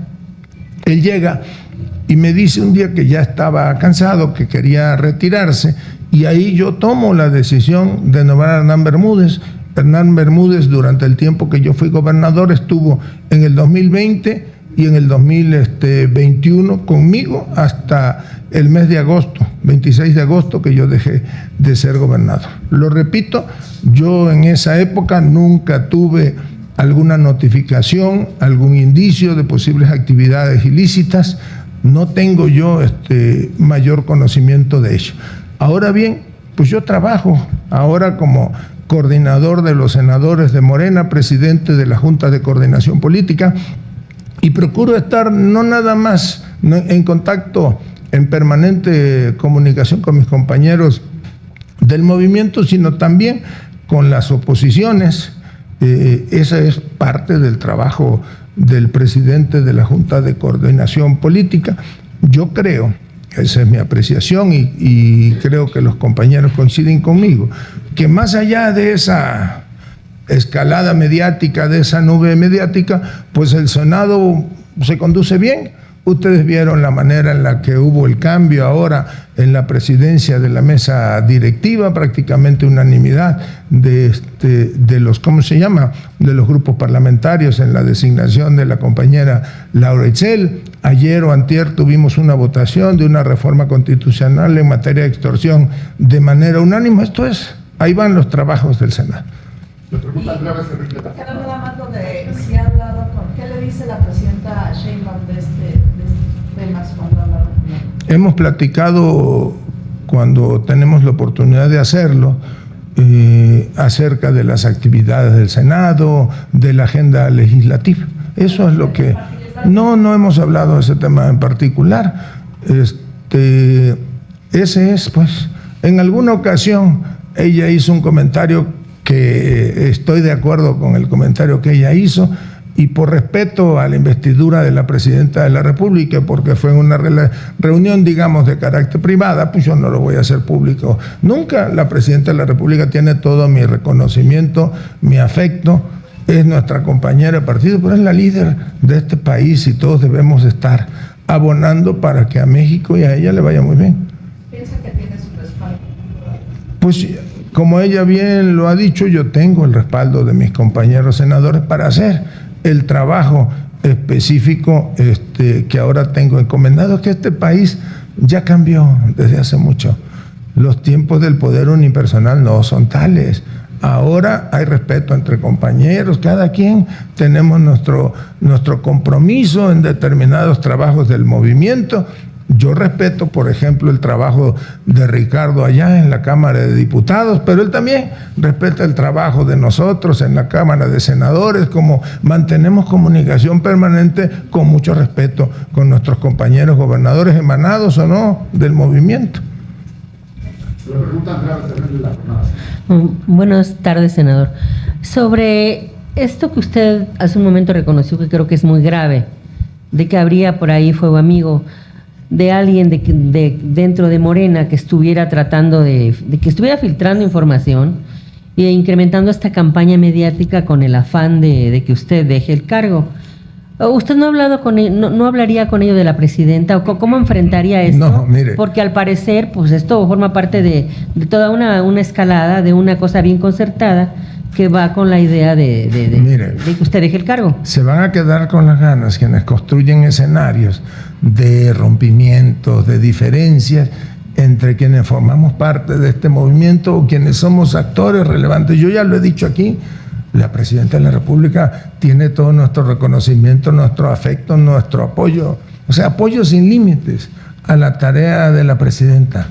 él llega y me dice un día que ya estaba cansado, que quería retirarse, y ahí yo tomo la decisión de nombrar a Hernán Bermúdez. Hernán Bermúdez, durante el tiempo que yo fui gobernador, estuvo en el 2020 y en el 2021 conmigo hasta el mes de agosto, 26 de agosto, que yo dejé de ser gobernador. Lo repito, yo en esa época nunca tuve alguna notificación, algún indicio de posibles actividades ilícitas. No tengo yo mayor conocimiento de ello. Ahora bien, pues yo trabajo ahora como coordinador de los senadores de Morena, presidente de la Junta de Coordinación Política, y procuro estar no nada más en contacto, en permanente comunicación con mis compañeros del movimiento, sino también con las oposiciones. Esa es parte del trabajo del presidente de la Junta de Coordinación Política. Yo creo, esa es mi apreciación y creo que los compañeros coinciden conmigo, que más allá de esa escalada mediática, de esa nube mediática, pues el Senado se conduce bien. Ustedes vieron la manera en la que hubo el cambio ahora en la presidencia de la mesa directiva, prácticamente unanimidad de los, ¿cómo se llama?, de los grupos parlamentarios en la designación de la compañera Laura Itzel. Ayer o antier tuvimos una votación de una reforma constitucional en materia de extorsión de manera unánime. Esto es, ahí van los trabajos del Senado. Le pregunta Andrea Becerril. Queda nada más donde si ha hablado con, ¿qué le dice la presidenta Sheinbaum de estos temas cuando habla con ella? Hemos platicado, cuando tenemos la oportunidad de hacerlo, acerca de las actividades del Senado, de la agenda legislativa. Eso es lo que... No hemos hablado de ese tema en particular. Ese es, pues, en alguna ocasión ella hizo un comentario que estoy de acuerdo con el comentario que ella hizo, y por respeto a la investidura de la Presidenta de la República, porque fue en una reunión, digamos, de carácter privada, pues yo no lo voy a hacer público nunca. La Presidenta de la República tiene todo mi reconocimiento, mi afecto, es nuestra compañera de partido, pero es la líder de este país y todos debemos estar abonando para que a México y a ella le vaya muy bien. ¿Piensa que tiene su respaldo? Pues como ella bien lo ha dicho, yo tengo el respaldo de mis compañeros senadores para hacer el trabajo específico que ahora tengo encomendado. Es que este país ya cambió desde hace mucho. Los tiempos del poder unipersonal no son tales. Ahora hay respeto entre compañeros, cada quien tenemos nuestro compromiso en determinados trabajos del movimiento. Yo respeto, por ejemplo, el trabajo de Ricardo allá en la Cámara de Diputados, pero él también respeta el trabajo de nosotros en la Cámara de Senadores, como mantenemos comunicación permanente con mucho respeto con nuestros compañeros gobernadores, emanados o no del movimiento. La pregunta Andrea Fernández de la Jornada. Buenas tardes, senador. Sobre esto que usted hace un momento reconoció, que creo que es muy grave, de que habría por ahí fuego amigo de alguien dentro de Morena que estuviera tratando que estuviera filtrando información e incrementando esta campaña mediática con el afán de que usted deje el cargo. ¿Usted no ha hablado no hablaría con ello de la presidenta? ¿O cómo enfrentaría esto? No, mire. Porque al parecer, pues esto forma parte de toda una escalada, de una cosa bien concertada que va con la idea de que usted deje el cargo. Se van a quedar con las ganas quienes construyen escenarios de rompimientos, de diferencias entre quienes formamos parte de este movimiento o quienes somos actores relevantes. Yo ya lo he dicho aquí, la Presidenta de la República tiene todo nuestro reconocimiento, nuestro afecto, nuestro apoyo, o sea, apoyo sin límites a la tarea de la Presidenta.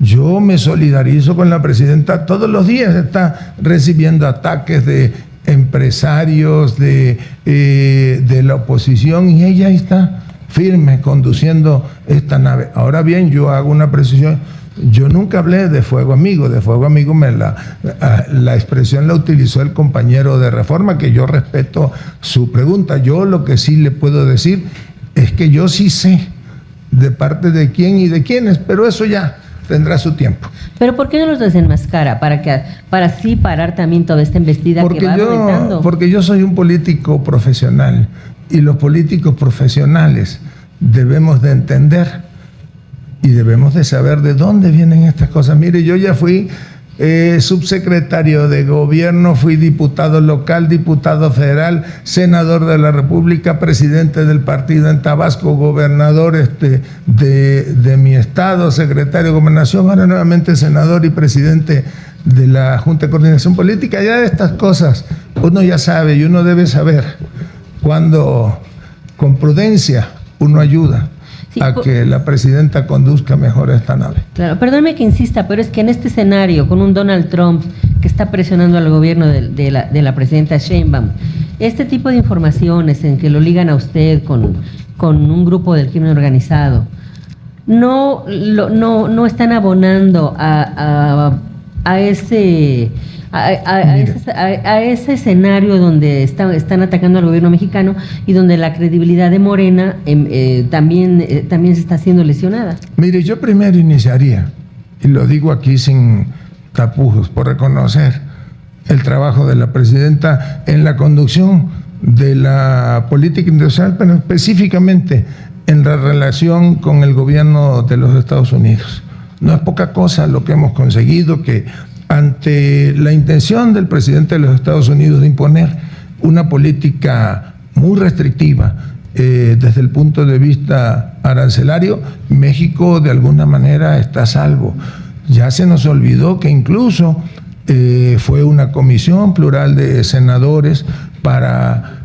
Yo me solidarizo con la Presidenta, todos los días está recibiendo ataques de empresarios, de la oposición, y ella está firme conduciendo esta nave. Ahora bien, yo hago una precisión. Yo nunca hablé de fuego amigo. De fuego amigo la expresión la utilizó el compañero de Reforma, que yo respeto su pregunta. Yo lo que sí le puedo decir es que yo sí sé de parte de quién y de quiénes, pero eso ya tendrá su tiempo. Pero ¿por qué no los desenmascara? Para así parar también toda esta embestida que va aumentando. Porque yo soy un político profesional, y los políticos profesionales debemos de entender y debemos de saber de dónde vienen estas cosas. Mire, yo ya fui subsecretario de gobierno, fui diputado local, diputado federal, senador de la República, presidente del partido en Tabasco, gobernador de mi estado, secretario de Gobernación, ahora nuevamente senador y presidente de la Junta de Coordinación Política. Ya de estas cosas uno ya sabe, y uno debe saber cuando con prudencia uno ayuda a que la Presidenta conduzca mejor esta nave. Claro, perdóneme que insista, pero es que en este escenario, con un Donald Trump que está presionando al gobierno de la Presidenta Sheinbaum, este tipo de informaciones en que lo ligan a usted con un grupo del crimen organizado, no están abonando a ese escenario donde están atacando al gobierno mexicano y donde la credibilidad de Morena también se está siendo lesionada. Mire, yo primero iniciaría, y lo digo aquí sin tapujos, por reconocer el trabajo de la Presidenta en la conducción de la política internacional, pero específicamente en la relación con el gobierno de los Estados Unidos. No es poca cosa lo que hemos conseguido, que ante la intención del presidente de los Estados Unidos de imponer una política muy restrictiva desde el punto de vista arancelario, México de alguna manera está a salvo. Ya se nos olvidó que incluso fue una comisión plural de senadores para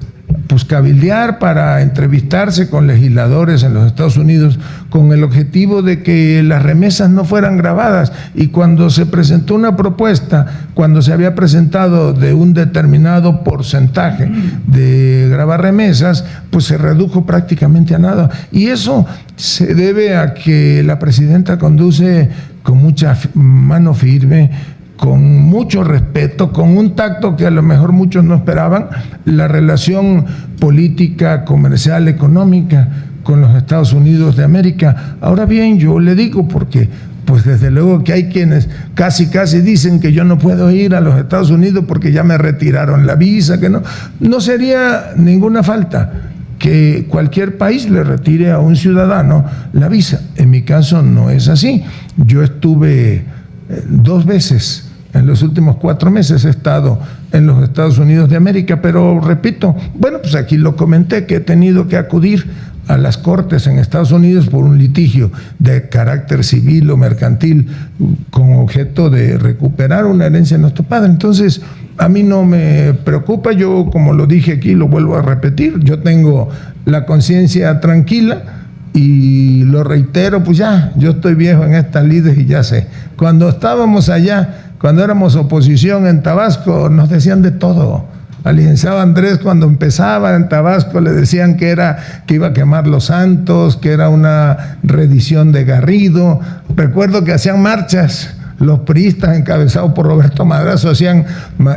pues cabildear, para entrevistarse con legisladores en los Estados Unidos con el objetivo de que las remesas no fueran gravadas. Y cuando se presentó una propuesta, cuando se había presentado de un determinado porcentaje de gravar remesas, pues se redujo prácticamente a nada. Y eso se debe a que la presidenta conduce con mucha mano firme, con mucho respeto, con un tacto que a lo mejor muchos no esperaban, la relación política, comercial, económica con los Estados Unidos de América. Ahora bien, yo le digo, porque pues desde luego que hay quienes casi dicen que yo no puedo ir a los Estados Unidos porque ya me retiraron la visa, que no sería ninguna falta que cualquier país le retire a un ciudadano la visa. En mi caso no es así. Yo estuve 2 veces en los últimos 4 meses, he estado en los Estados Unidos de América, pero repito, bueno, pues aquí lo comenté, que he tenido que acudir a las cortes en Estados Unidos por un litigio de carácter civil o mercantil con objeto de recuperar una herencia de nuestro padre. Entonces, a mí no me preocupa. Yo, como lo dije aquí, lo vuelvo a repetir, yo tengo la conciencia tranquila y lo reitero, pues ya, yo estoy viejo en estas lides y ya sé. Cuando estábamos allá, cuando éramos oposición en Tabasco, nos decían de todo. Al licenciado Andrés, cuando empezaba en Tabasco, le decían que iba a quemar Los Santos, que era una reedición de Garrido. Recuerdo que hacían marchas, los priistas encabezados por Roberto Madrazo,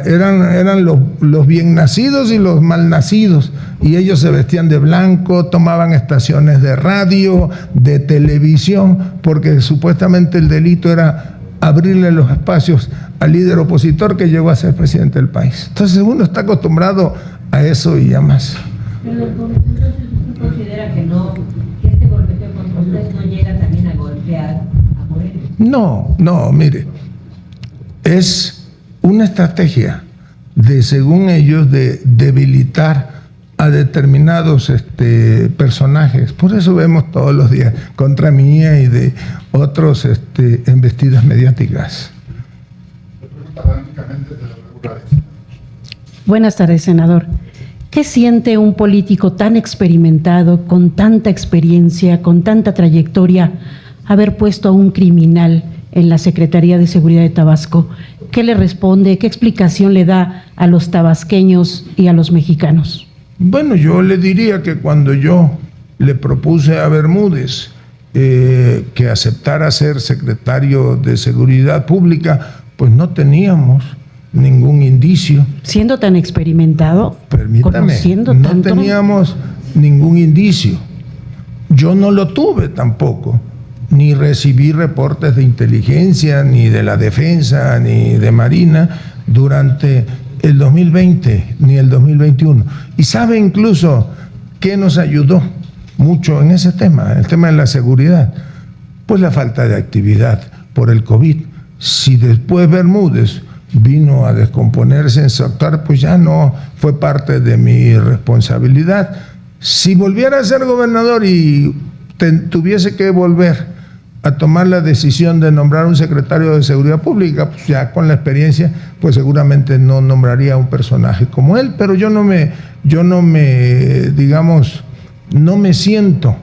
eran los bien nacidos y los mal nacidos, y ellos se vestían de blanco, tomaban estaciones de radio, de televisión, porque supuestamente el delito era abrirle los espacios al líder opositor que llegó a ser presidente del país. Entonces uno está acostumbrado a eso y ya más. Pero entonces usted considera que este golpeteo contra usted no llega también a golpear a Moreno. No, mire, es una estrategia de, según ellos, de debilitar a determinados personajes. Por eso vemos todos los días contra mía y de otros embestidas mediáticas. Buenas tardes, senador. ¿Qué siente un político tan experimentado, con tanta experiencia, con tanta trayectoria, haber puesto a un criminal en la Secretaría de Seguridad de Tabasco? ¿Qué le responde? ¿Qué explicación le da a los tabasqueños y a los mexicanos? Bueno, yo le diría que cuando yo le propuse a Bermúdez que aceptara ser secretario de Seguridad Pública, pues no teníamos ningún indicio. Siendo tan experimentado, permítame, conociendo no tanto, teníamos ningún indicio. Yo no lo tuve tampoco, ni recibí reportes de inteligencia, ni de la defensa, ni de Marina durante el 2020 ni el 2021. Y sabe incluso que nos ayudó mucho en ese tema, el tema de la seguridad, pues la falta de actividad por el COVID. Si después Bermúdez vino a descomponerse en su actuar, pues ya no fue parte de mi responsabilidad. Si volviera a ser gobernador y tuviese que volver a tomar la decisión de nombrar un secretario de Seguridad Pública, pues ya con la experiencia, pues seguramente no nombraría a un personaje como él, pero yo no me siento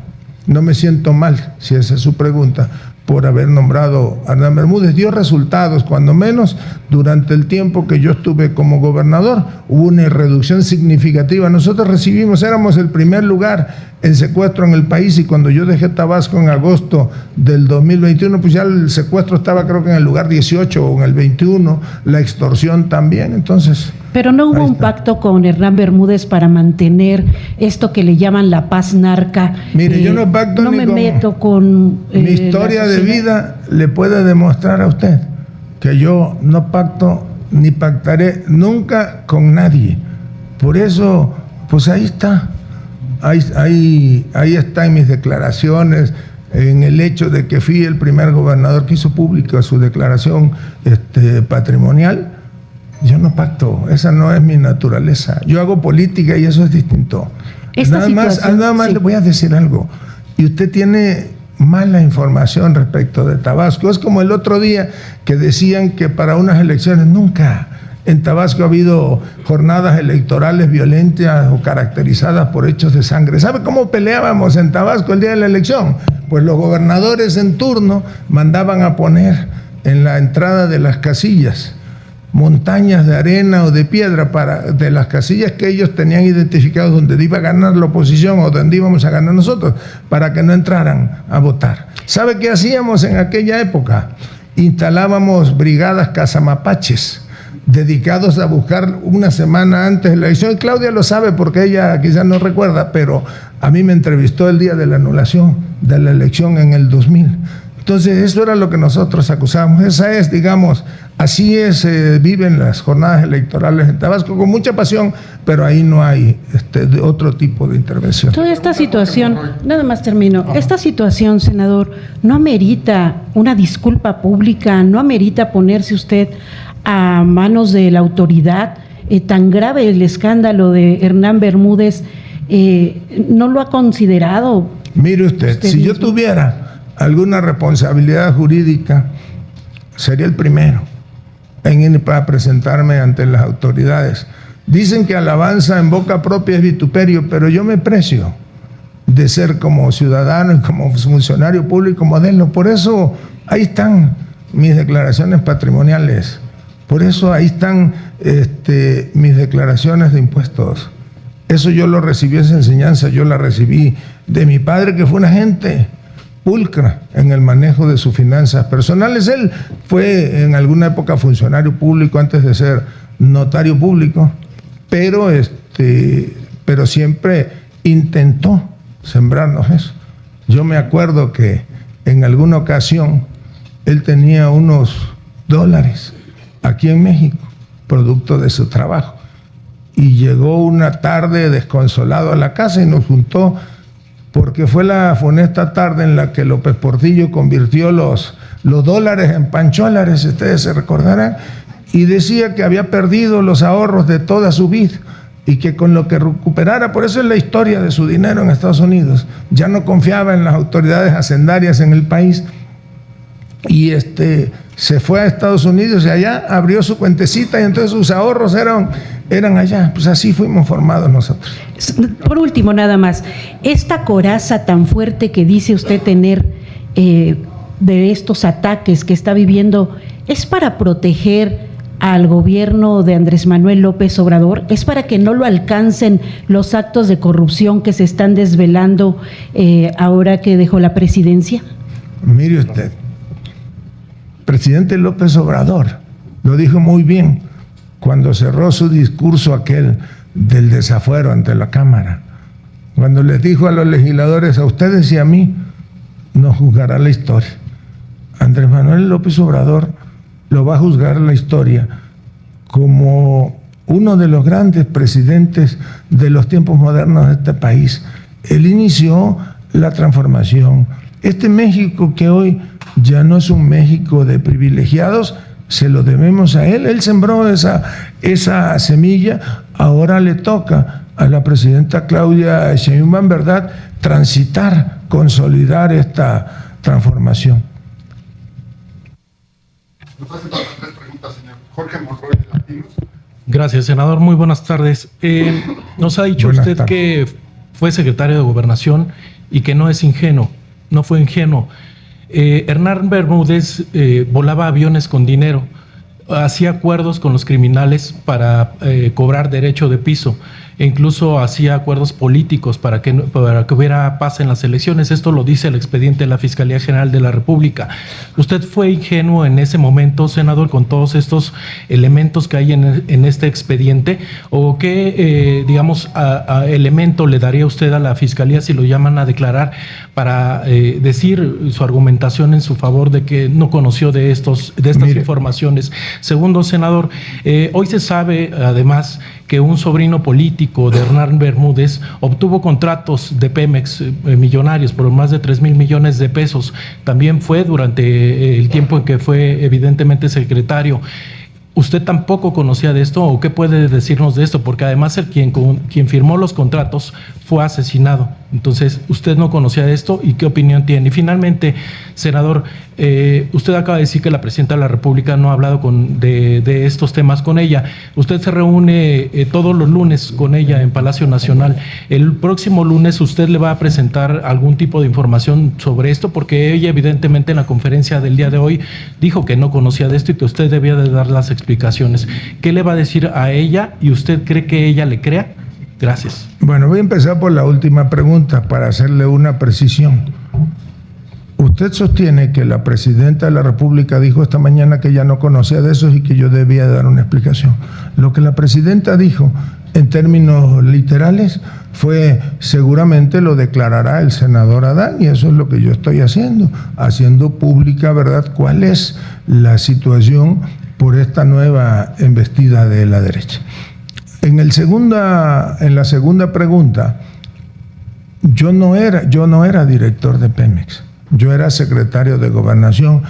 mal, si esa es su pregunta, por haber nombrado a Hernán Bermúdez. Dio resultados, cuando menos durante el tiempo que yo estuve como gobernador, hubo una reducción significativa. Nosotros éramos el primer lugar en secuestro en el país, y cuando yo dejé Tabasco en agosto del 2021, pues ya el secuestro estaba, creo que en el lugar 18 o en el 21, la extorsión también. Entonces, pero no hubo un pacto con Hernán Bermúdez para mantener esto que le llaman la paz narca. Mire, yo no pacto no ni me con meto con mi historia de vida le puede demostrar a usted que yo no pacto ni pactaré nunca con nadie. Por eso, pues ahí está. Ahí está en mis declaraciones, en el hecho de que fui el primer gobernador que hizo pública su declaración patrimonial. Yo no pacto, esa no es mi naturaleza. Yo hago política y eso es distinto. Nada más sí. Le voy a decir algo. Y usted tiene mala información respecto de Tabasco. Es como el otro día que decían que para unas elecciones nunca. en Tabasco ha habido jornadas electorales violentas o caracterizadas por hechos de sangre. ¿Sabe cómo peleábamos en Tabasco el día de la elección? Pues los gobernadores en turno mandaban a poner en la entrada de las casillas montañas de arena o de piedra de las casillas que ellos tenían identificados donde iba a ganar la oposición o donde íbamos a ganar nosotros, para que no entraran a votar. ¿Sabe qué hacíamos en aquella época? Instalábamos brigadas cazamapaches dedicados a buscar una semana antes de la elección. Claudia lo sabe porque ella quizás no recuerda, pero a mí me entrevistó el día de la anulación de la elección en el 2000. Entonces, eso era lo que nosotros acusábamos. Esa es, digamos, así es, viven las jornadas electorales en Tabasco, con mucha pasión, pero ahí no hay otro tipo de intervención. Toda esta situación, nada más termino, esta situación, senador, no amerita una disculpa pública, no amerita ponerse usted a manos de la autoridad. Tan grave el escándalo de Hernán Bermúdez, ¿no lo ha considerado? Mire usted si mismo? Yo tuviera alguna responsabilidad jurídica, sería el primero en ir para presentarme ante las autoridades. Dicen que alabanza en boca propia es vituperio, pero yo me precio de ser como ciudadano y como funcionario público modelo. Por eso ahí están mis declaraciones patrimoniales, por eso ahí están mis declaraciones de impuestos. Eso yo lo recibí, esa enseñanza yo la recibí de mi padre, que fue un agente pulcra en el manejo de sus finanzas personales. Él fue en alguna época funcionario público antes de ser notario público, pero siempre intentó sembrarnos eso. Yo me acuerdo que en alguna ocasión él tenía unos dólares aquí en México, producto de su trabajo, y llegó una tarde desconsolado a la casa y nos juntó, porque fue la funesta tarde en la que López Portillo convirtió los dólares en pancholares, ustedes se recordarán, y decía que había perdido los ahorros de toda su vida y que con lo que recuperara, por eso es la historia de su dinero en Estados Unidos, ya no confiaba en las autoridades hacendarias en el país, y se fue a Estados Unidos y allá abrió su cuentecita y entonces sus ahorros eran allá. Pues así fuimos formados nosotros. Por último, nada más, esta coraza tan fuerte que dice usted tener de estos ataques que está viviendo, ¿es para proteger al gobierno de Andrés Manuel López Obrador? ¿Es para que no lo alcancen los actos de corrupción que se están desvelando ahora que dejó la presidencia? Mire usted, presidente López Obrador lo dijo muy bien cuando cerró su discurso aquel del desafuero ante la Cámara, cuando les dijo a los legisladores: a ustedes y a mí nos juzgará la historia. Andrés Manuel López Obrador lo va a juzgar la historia como uno de los grandes presidentes de los tiempos modernos de este país. Él inició la transformación. Este México que hoy ya no es un México de privilegiados, se lo debemos a él. Él sembró esa semilla. Ahora le toca a la presidenta Claudia Sheinbaum, ¿verdad?, transitar, consolidar esta transformación. Jorge Monroy, Latinos. Gracias, senador. Muy buenas tardes. Nos ha dicho Buenas usted tardes. que fue secretario de Gobernación y que no es ingenuo, no fue ingenuo. Hernán Bermúdez volaba aviones con dinero, hacía acuerdos con los criminales para cobrar derecho de piso, e incluso hacía acuerdos políticos para que hubiera paz en las elecciones. Esto lo dice el expediente de la Fiscalía General de la República. ¿Usted fue ingenuo en ese momento, senador, con todos estos elementos que hay en este expediente? ¿O qué, elemento le daría usted a la Fiscalía si lo llaman a declarar para decir su argumentación en su favor de que no conoció de estas informaciones? Segundo, senador, hoy se sabe además que un sobrino político de Hernán Bermúdez obtuvo contratos de Pemex millonarios por más de 3,000 millones de pesos. También fue durante el tiempo en que fue evidentemente secretario. ¿Usted tampoco conocía de esto o qué puede decirnos de esto? Porque además quien firmó los contratos fue asesinado. Entonces, ¿usted no conocía de esto y qué opinión tiene? Y finalmente, senador, usted acaba de decir que la presidenta de la República no ha hablado de estos temas con ella. Usted se reúne todos los lunes con ella en Palacio Nacional. El próximo lunes usted le va a presentar algún tipo de información sobre esto, porque ella evidentemente en la conferencia del día de hoy dijo que no conocía de esto y que usted debía de dar las explicaciones. ¿Qué le va a decir a ella y usted cree que ella le crea? Gracias. Bueno, voy a empezar por la última pregunta para hacerle una precisión. Usted sostiene que la presidenta de la República dijo esta mañana que ella no conocía de eso y que yo debía dar una explicación. Lo que la presidenta dijo en términos literales fue: seguramente lo declarará el senador Adán, y eso es lo que yo estoy haciendo pública, ¿verdad?, cuál es la situación por esta nueva embestida de la derecha. En la segunda pregunta, yo no era director de Pemex, yo era secretario de Gobernación,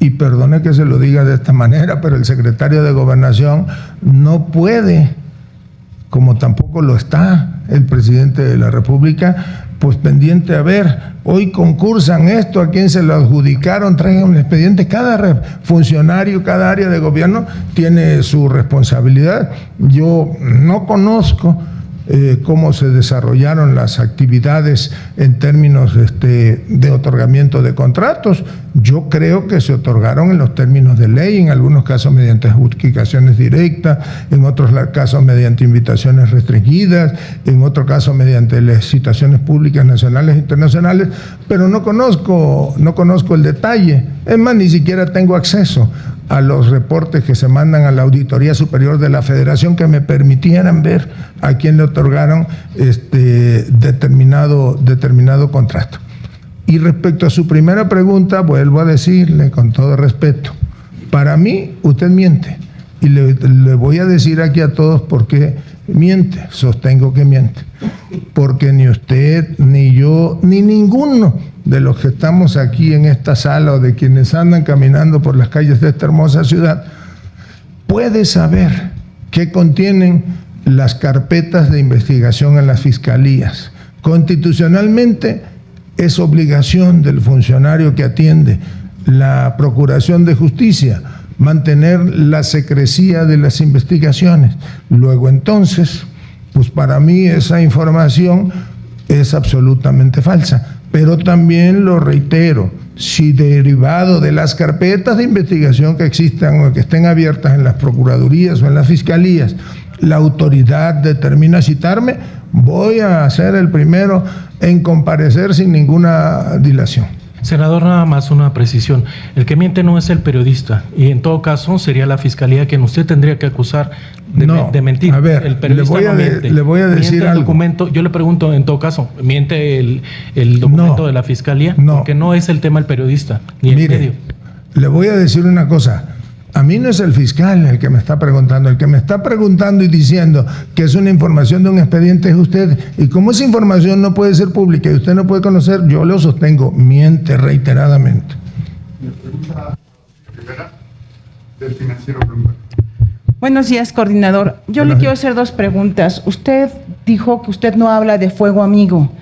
y perdone que se lo diga de esta manera, pero el secretario de Gobernación no puede, como tampoco lo está el presidente de la República, pues pendiente a ver, hoy concursan esto, a quién se lo adjudicaron, traigan un expediente. Cada funcionario, cada área de gobierno tiene su responsabilidad. Yo no conozco cómo se desarrollaron las actividades en términos de otorgamiento de contratos. Yo creo que se otorgaron en los términos de ley, en algunos casos mediante adjudicaciones directas, en otros casos mediante invitaciones restringidas, en otros casos mediante licitaciones públicas nacionales e internacionales, pero no conozco el detalle. Es más, ni siquiera tengo acceso a los reportes que se mandan a la Auditoría Superior de la Federación que me permitieran ver a quién le otorgaron determinado contrato. Y respecto a su primera pregunta, vuelvo a decirle con todo respeto, para mí usted miente, y le voy a decir aquí a todos por qué miente, sostengo que miente, porque ni usted, ni yo, ni ninguno de los que estamos aquí en esta sala o de quienes andan caminando por las calles de esta hermosa ciudad puede saber qué contienen las carpetas de investigación en las fiscalías. Constitucionalmente es obligación del funcionario que atiende la Procuración de Justicia mantener la secrecía de las investigaciones. Luego entonces, pues para mí esa información es absolutamente falsa. Pero también lo reitero, si derivado de las carpetas de investigación que existan o que estén abiertas en las procuradurías o en las fiscalías, la autoridad determina citarme, voy a ser el primero en comparecer sin ninguna dilación. Senador, nada más una precisión. El que miente no es el periodista, y en todo caso sería la fiscalía quien usted tendría que acusar de mentir. A ver, el periodista no miente. le voy a decir miente el algo. Documento, yo le pregunto, en todo caso, ¿miente el documento de la fiscalía? No. Porque no es el tema el periodista, ni el medio. Le voy a decir una cosa. A mí no es el fiscal el que me está preguntando. El que me está preguntando y diciendo que es una información de un expediente es usted. Y como esa información no puede ser pública y usted no puede conocer, yo lo sostengo, miente reiteradamente. Del financiero. Buenos días, coordinador. Yo le quiero hacer dos preguntas. Usted dijo que usted no habla de fuego amigo.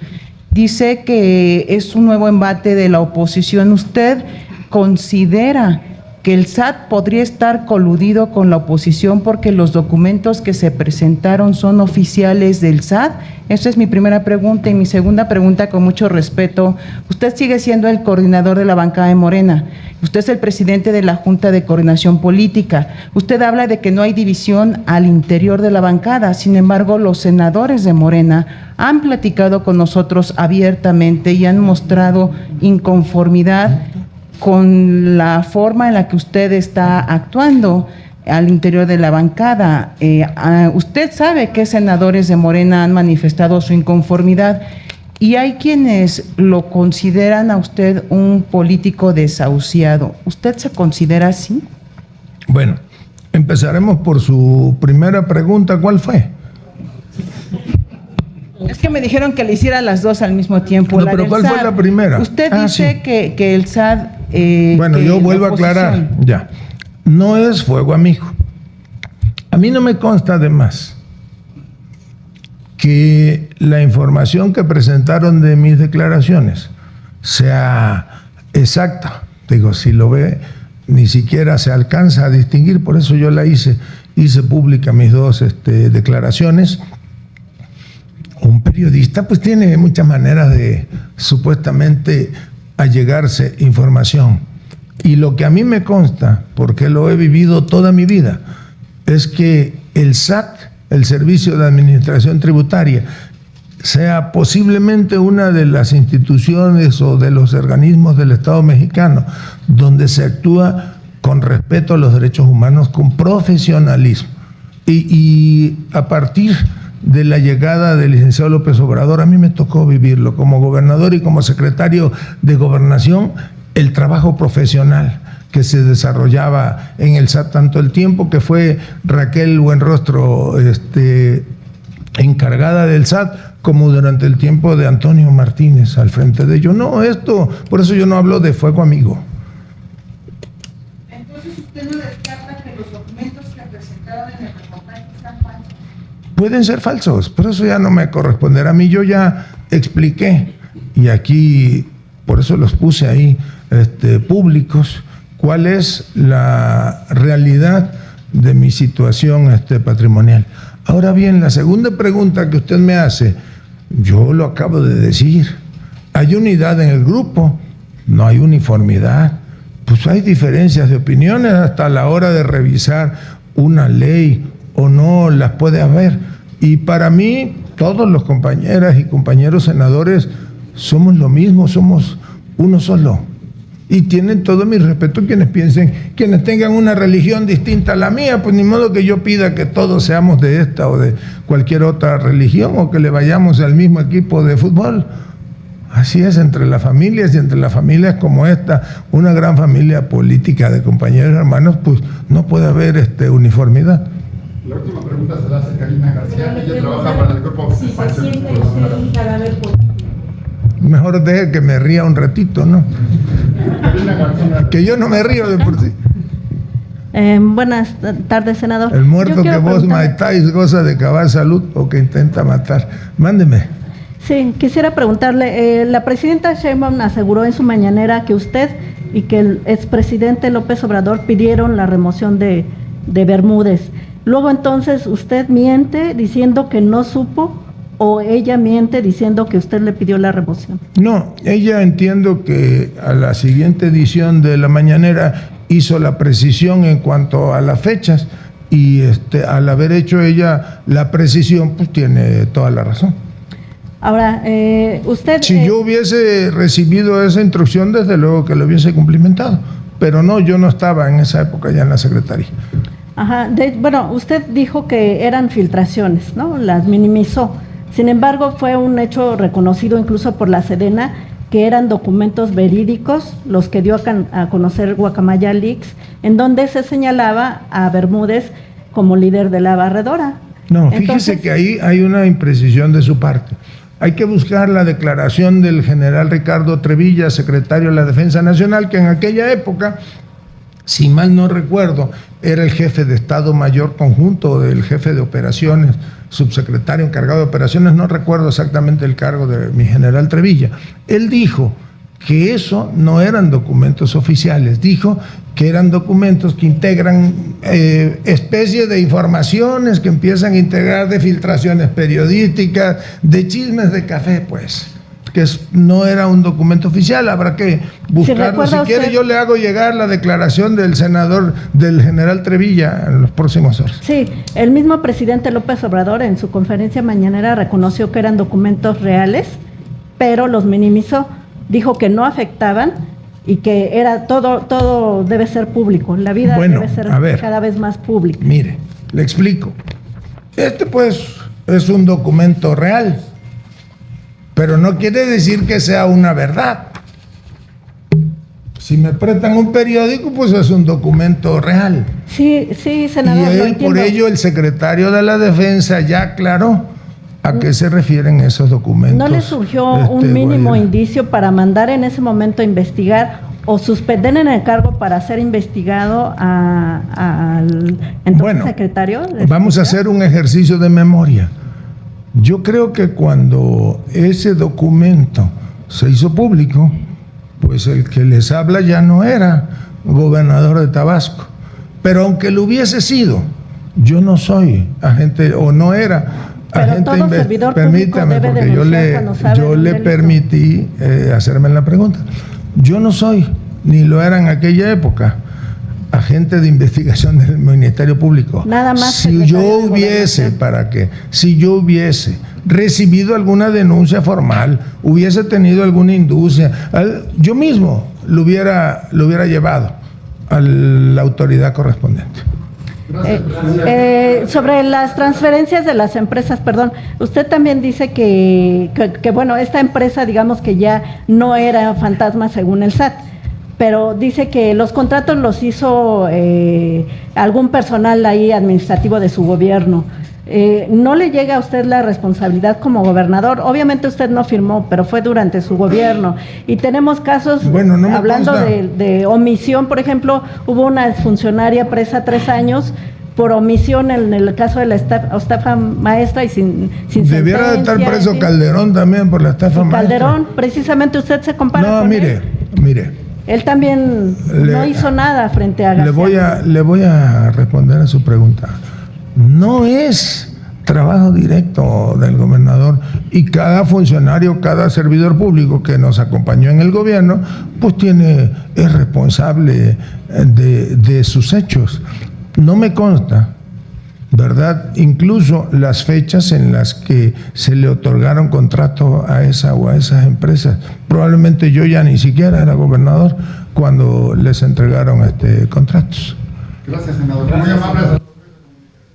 Dice que es un nuevo embate de la oposición. ¿Usted considera que el SAT podría estar coludido con la oposición porque los documentos que se presentaron son oficiales del SAT? Esa es mi primera pregunta. Y mi segunda pregunta, con mucho respeto, usted sigue siendo el coordinador de la bancada de Morena, usted es el presidente de la Junta de Coordinación Política, usted habla de que no hay división al interior de la bancada. Sin embargo, los senadores de Morena han platicado con nosotros abiertamente y han mostrado inconformidad con la forma en la que usted está actuando al interior de la bancada. Usted sabe que senadores de Morena han manifestado su inconformidad y hay quienes lo consideran a usted un político desahuciado. ¿Usted se considera así? Bueno, empezaremos por su primera pregunta. ¿Cuál fue? Es que me dijeron que le hiciera las dos al mismo tiempo. No, pero ¿cuál fue la primera? Usted dice sí. que el SAT... bueno, yo vuelvo a aclarar, ya. No es fuego amigo. A mí no me consta además que la información que presentaron de mis declaraciones sea exacta. Digo, si lo ve, ni siquiera se alcanza a distinguir, por eso yo la hice pública mis dos declaraciones. Un periodista pues tiene muchas maneras de supuestamente allegarse información. Y lo que a mí me consta, porque lo he vivido toda mi vida, es que el SAT, el Servicio de Administración Tributaria, sea posiblemente una de las instituciones o de los organismos del Estado mexicano donde se actúa con respeto a los derechos humanos, con profesionalismo. Y a partir de la llegada del licenciado López Obrador, a mí me tocó vivirlo como gobernador y como secretario de Gobernación, el trabajo profesional que se desarrollaba en el SAT, tanto el tiempo que fue Raquel Buenrostro encargada del SAT, como durante el tiempo de Antonio Martínez al frente de ello. No, por eso yo no hablo de fuego amigo. Entonces, ¿usted no descarta que los documentos que presentaron en el reportaje sean falsos? Pueden ser falsos, pero eso ya no me corresponderá a mí. Yo ya expliqué, y aquí, por eso los puse ahí públicos, cuál es la realidad de mi situación patrimonial. Ahora bien, la segunda pregunta que usted me hace, yo lo acabo de decir. Hay unidad en el grupo, no hay uniformidad. Pues hay diferencias de opiniones hasta la hora de revisar una ley o no las puede haber. Y para mí, todos los compañeras y compañeros senadores somos lo mismo, somos uno solo. Y tienen todo mi respeto quienes piensen, quienes tengan una religión distinta a la mía, pues ni modo que yo pida que todos seamos de esta o de cualquier otra religión o que le vayamos al mismo equipo de fútbol. Así es entre las familias, y entre las familias como esta, una gran familia política de compañeros y hermanos, pues no puede haber uniformidad. La última pregunta se la hace Karina García. Ella trabaja para el grupo. Si se siente usted un cadáver político. Mejor deje que me ría un ratito, ¿no? Que yo no me río de por sí. Buenas tardes, senador. El muerto que vos matáis goza de cabal salud o que intenta matar. Mándeme. Sí, quisiera preguntarle, la presidenta Sheinbaum aseguró en su mañanera que usted y que el expresidente López Obrador pidieron la remoción de Bermúdez. Luego entonces usted miente diciendo que no supo, o ella miente diciendo que usted le pidió la remoción. No, ella entiendo que a la siguiente edición de la mañanera hizo la precisión en cuanto a las fechas y al haber hecho ella la precisión, pues tiene toda la razón. Ahora, usted... Si yo hubiese recibido esa instrucción, desde luego que lo hubiese cumplimentado, pero no, yo no estaba en esa época ya en la Secretaría. Ajá, bueno, usted dijo que eran filtraciones, ¿no? Las minimizó. Sin embargo, fue un hecho reconocido incluso por la Sedena, que eran documentos verídicos, los que dio a conocer Guacamaya Leaks, en donde se señalaba a Bermúdez como líder de la barredora. No, fíjese que ahí hay una imprecisión de su parte. Hay que buscar la declaración del general Ricardo Trevilla, secretario de la Defensa Nacional, que en aquella época, si mal no recuerdo, era el jefe de Estado Mayor Conjunto, el jefe de operaciones, subsecretario encargado de operaciones, no recuerdo exactamente el cargo de mi general Trevilla. Él dijo que eso no eran documentos oficiales, dijo que eran documentos que integran especies de informaciones que empiezan a integrar de filtraciones periodísticas, de chismes de café, pues. Que no era un documento oficial, habrá que buscarlo. Si quiere, yo le hago llegar la declaración del general Trevilla en los próximos horas. Sí, el mismo presidente López Obrador en su conferencia mañanera reconoció que eran documentos reales, pero los minimizó. Dijo que no afectaban y que era todo debe ser público. La vida debe ser cada vez más pública. Mire, le explico. Pues es un documento real, pero no quiere decir que sea una verdad. Si me prestan un periódico, pues es un documento real. Sí, senador. Y por ello el secretario de la Defensa ya aclaró a qué se refieren esos documentos. ¿No le surgió un mínimo indicio para mandar en ese momento a investigar o suspender en el cargo para ser investigado al entonces secretario? Vamos a hacer un ejercicio de memoria. Yo creo que cuando ese documento se hizo público, pues el que les habla ya no era gobernador de Tabasco. Pero aunque lo hubiese sido, yo no soy agente, o no era agente todo servidor público permítame, debe porque denunciar cuando sabe yo de un le delito. permití hacerme la pregunta. Yo no soy, ni lo era en aquella época, agente de investigación del Ministerio Público. Nada más Si secretario yo de hubiese, Gobernación. si yo hubiese recibido alguna denuncia formal, hubiese tenido alguna industria, yo mismo lo hubiera llevado a la autoridad correspondiente. Sobre las transferencias de las empresas, perdón, usted también dice que, bueno, esta empresa, digamos que ya no era fantasma según el SAT, pero dice que los contratos los hizo algún personal ahí administrativo de su gobierno. ¿No le llega a usted la responsabilidad como gobernador? Obviamente usted no firmó, pero fue durante su gobierno. Y tenemos casos, bueno, no me hablando consta. de omisión, por ejemplo, hubo una exfuncionaria presa 3 años por omisión en el caso de la estafa maestra y sin Debiera de estar sentencia, preso en fin. Calderón también por la estafa Y maestra. Calderón, precisamente usted se compara No, con mire. Él también no hizo nada frente a García. Le voy a responder a su pregunta. No es trabajo directo del gobernador, y cada funcionario, cada servidor público que nos acompañó en el gobierno, pues es responsable de sus hechos. No me consta, ¿verdad? Incluso las fechas en las que se le otorgaron contratos a esa o a esas empresas. Probablemente yo ya ni siquiera era gobernador cuando les entregaron contratos. Gracias, senador. Muy amable.